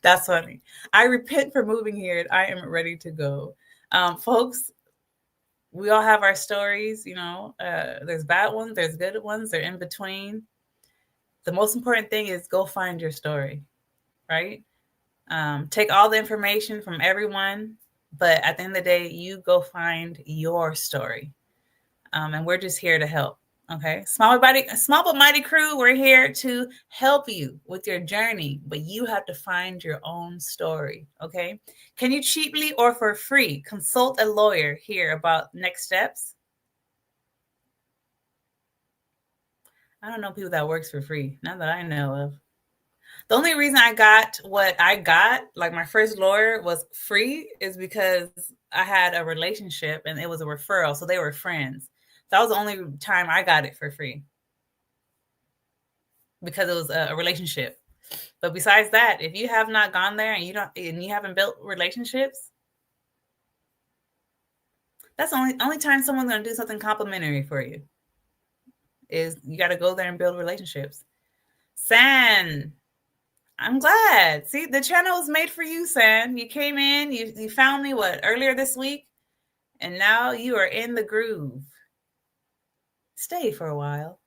That's funny. I repent for moving here. I am ready to go. Folks, we all have our stories, you know. There's bad ones, there's good ones, they're in between. The most important thing is go find your story, right? Take all the information from everyone, but at the end of the day, you go find your story. And we're just here to help. Okay. Small but mighty crew. We're here to help you with your journey, but you have to find your own story. Okay. Can you cheaply or for free consult a lawyer here about next steps? I don't know people that works for free. Not that I know of. The only reason I got what I got, like my first lawyer was free, is because I had a relationship and it was a referral. So they were friends. That was the only time I got it for free, because it was a relationship. But besides that, if you have not gone there and you haven't built relationships, that's the only time someone's going to do something complimentary for you. Is you got to go there and build relationships. San, I'm glad. See, the channel was made for you, San. You came in, you found me earlier this week, and now you are in the groove. Stay for a while,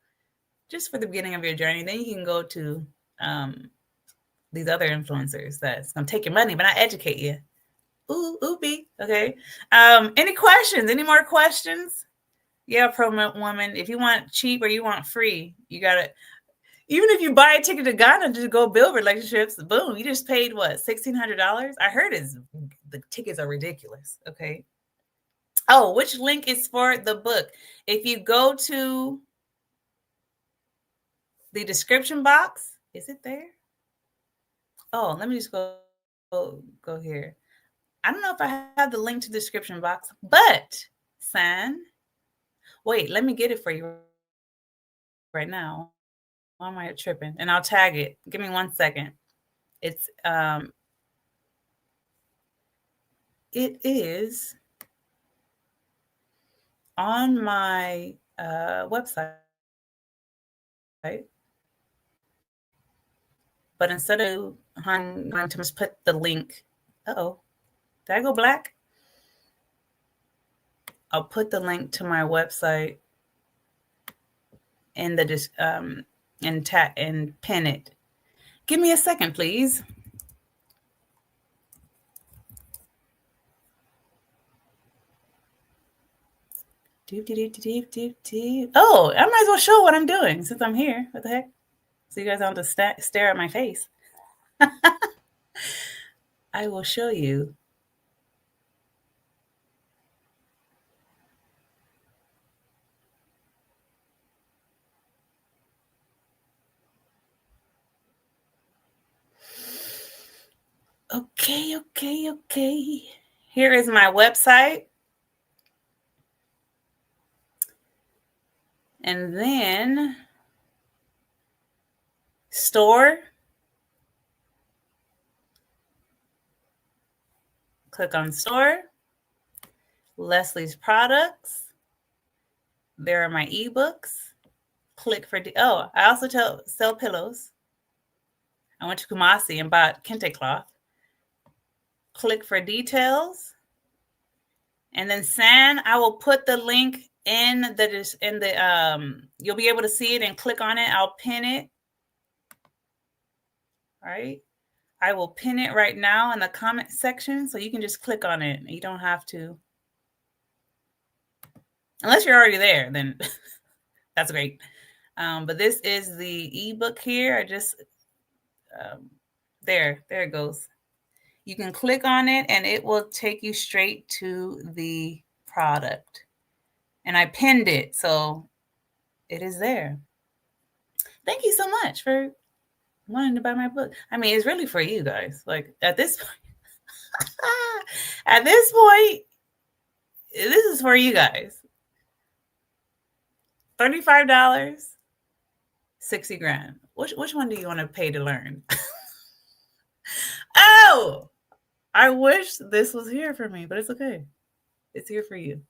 just for the beginning of your journey. Then you can go to these other influencers that's gonna take your money but not educate you. B. Okay. Any questions? Any more questions? Yeah, pro woman. If you want cheap or you want free, you gotta. Even if you buy a ticket to Ghana to go build relationships, boom, you just paid what, $1,600? I heard the tickets are ridiculous. Okay. Oh, which link is for the book? If you go to the description box, is it there? Oh, let me just go here. I don't know if I have the link to the description box, but San, wait, let me get it for you right now. Why am I tripping? And I'll tag it. Give me 1 second. It's it is on my website. But instead of I'm going to just put the link. Uh-oh. Did I go black? I'll put the link to my website in the and pin it. Give me a second, please. Oh, I might as well show what I'm doing since I'm here. What the heck? So you guys don't have to stare at my face. I will show you. Okay. Here is my website. And then store. Click on store. Leslie's products. There are my ebooks. Click for, I also sell pillows. I went to Kumasi and bought kente cloth. Click for details. And then San, I will put the link in the you'll be able to see it and click on it. I'll pin it. All right. I will pin it right now in the comment section so you can just click on it. You don't have to. Unless you're already there, then that's great. But this is the ebook here. I just, there it goes. You can click on it and it will take you straight to the product. And I pinned it, so it is there. Thank you so much for wanting to buy my book. I mean, it's really for you guys. Like at this point, this is for you guys. $35, 60 grand. Which one do you want to pay to learn? Oh, I wish this was here for me, but it's okay. It's here for you.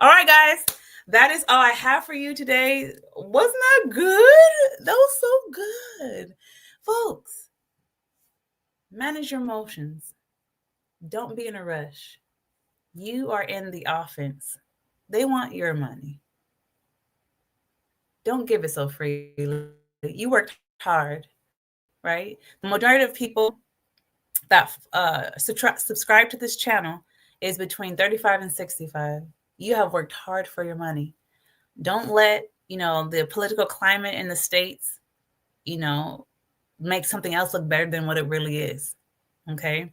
All right, guys. That is all I have for you today. Wasn't that good? That was so good. Folks, manage your emotions. Don't be in a rush. You are in the offense. They want your money. Don't give it so freely. You worked hard, right? The majority of people that subscribe to this channel is between 35 and 65. You have worked hard for your money. Don't let, the political climate in the States, make something else look better than what it really is. Okay?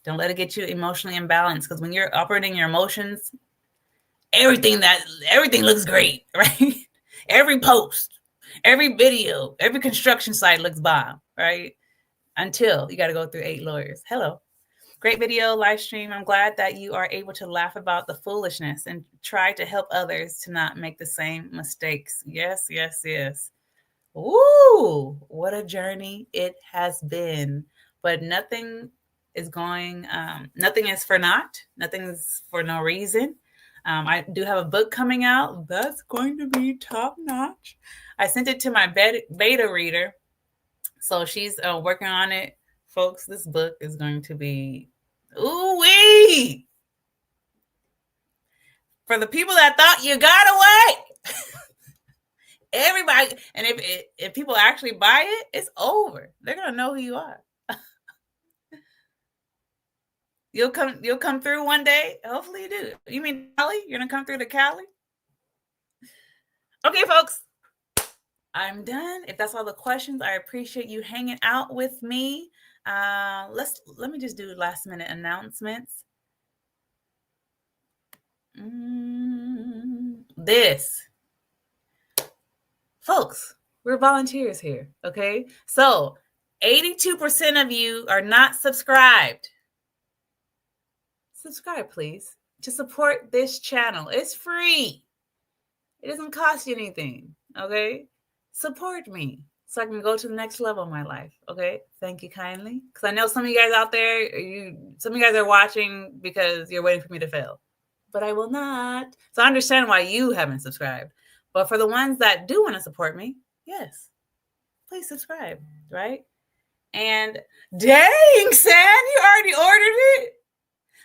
Don't let it get you emotionally imbalanced, because when you're operating your emotions, everything looks great, right? Every post, every video, every construction site looks bomb, right? Until you got to go through 8 lawyers. Hello. Great video, live stream. I'm glad that you are able to laugh about the foolishness and try to help others to not make the same mistakes. Yes, yes, yes. Ooh, what a journey it has been. But nothing is for naught. Nothing is for no reason. I do have a book coming out that's going to be top notch. I sent it to my beta reader, so she's working on it. Folks, this book is going to be ooh-wee. For the people that thought you got away, everybody, and if people actually buy it, it's over. They're gonna know who you are. You'll come through one day. Hopefully you do. You mean Cali? You're gonna come through to Cali? Okay, folks. I'm done. If that's all the questions, I appreciate you hanging out with me. Let me just do last minute announcements. Folks, we're volunteers here. Okay. So 82% of you are not subscribed. Subscribe, please, to support this channel. It's free. It doesn't cost you anything. Okay. Support me so I can go to the next level of my life. Okay. Thank you kindly. Because I know some of you guys out there, some of you guys are watching because you're waiting for me to fail. But I will not. So I understand why you haven't subscribed. But for the ones that do want to support me, yes, please subscribe, right? And dang, Sam, you already ordered it.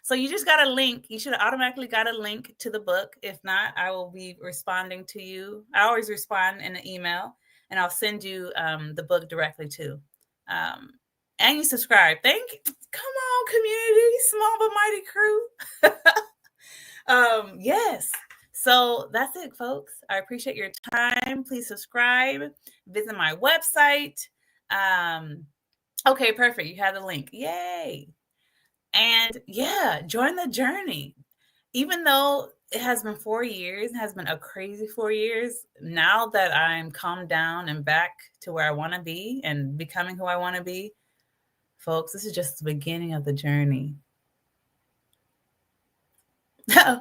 So you just got a link. You should have automatically got a link to the book. If not, I will be responding to you. I always respond in an email, and I'll send you the book directly too. And you subscribe. Thank you. Come on, community, small but mighty crew. Yes. So that's it, folks. I appreciate your time. Please subscribe. Visit my website. Okay, perfect. You have the link. Yay. And yeah, join the journey. Even though it has been 4 years, it has been a crazy 4 years. Now that I'm calmed down and back to where I want to be and becoming who I want to be, folks, this is just the beginning of the journey.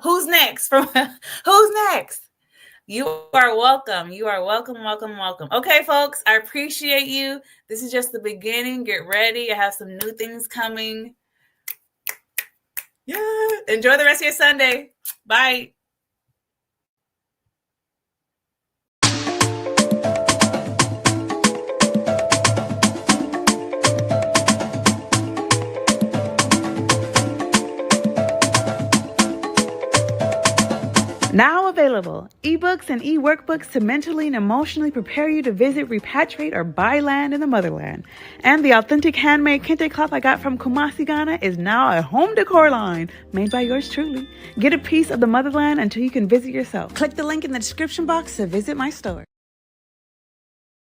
Who's next? Who's next? You are welcome. You are welcome, welcome, welcome. Okay, folks, I appreciate you. This is just the beginning. Get ready. I have some new things coming. Yeah. Enjoy the rest of your Sunday. Bye. Now available available. Ebooks and e-workbooks to mentally and emotionally prepare you to visit, repatriate, or buy land in the motherland. And the authentic handmade kente cloth I got from Kumasi, Ghana is now a home decor line made by yours truly. Get a piece of the motherland until you can visit yourself. Click the link in the description box to visit my store.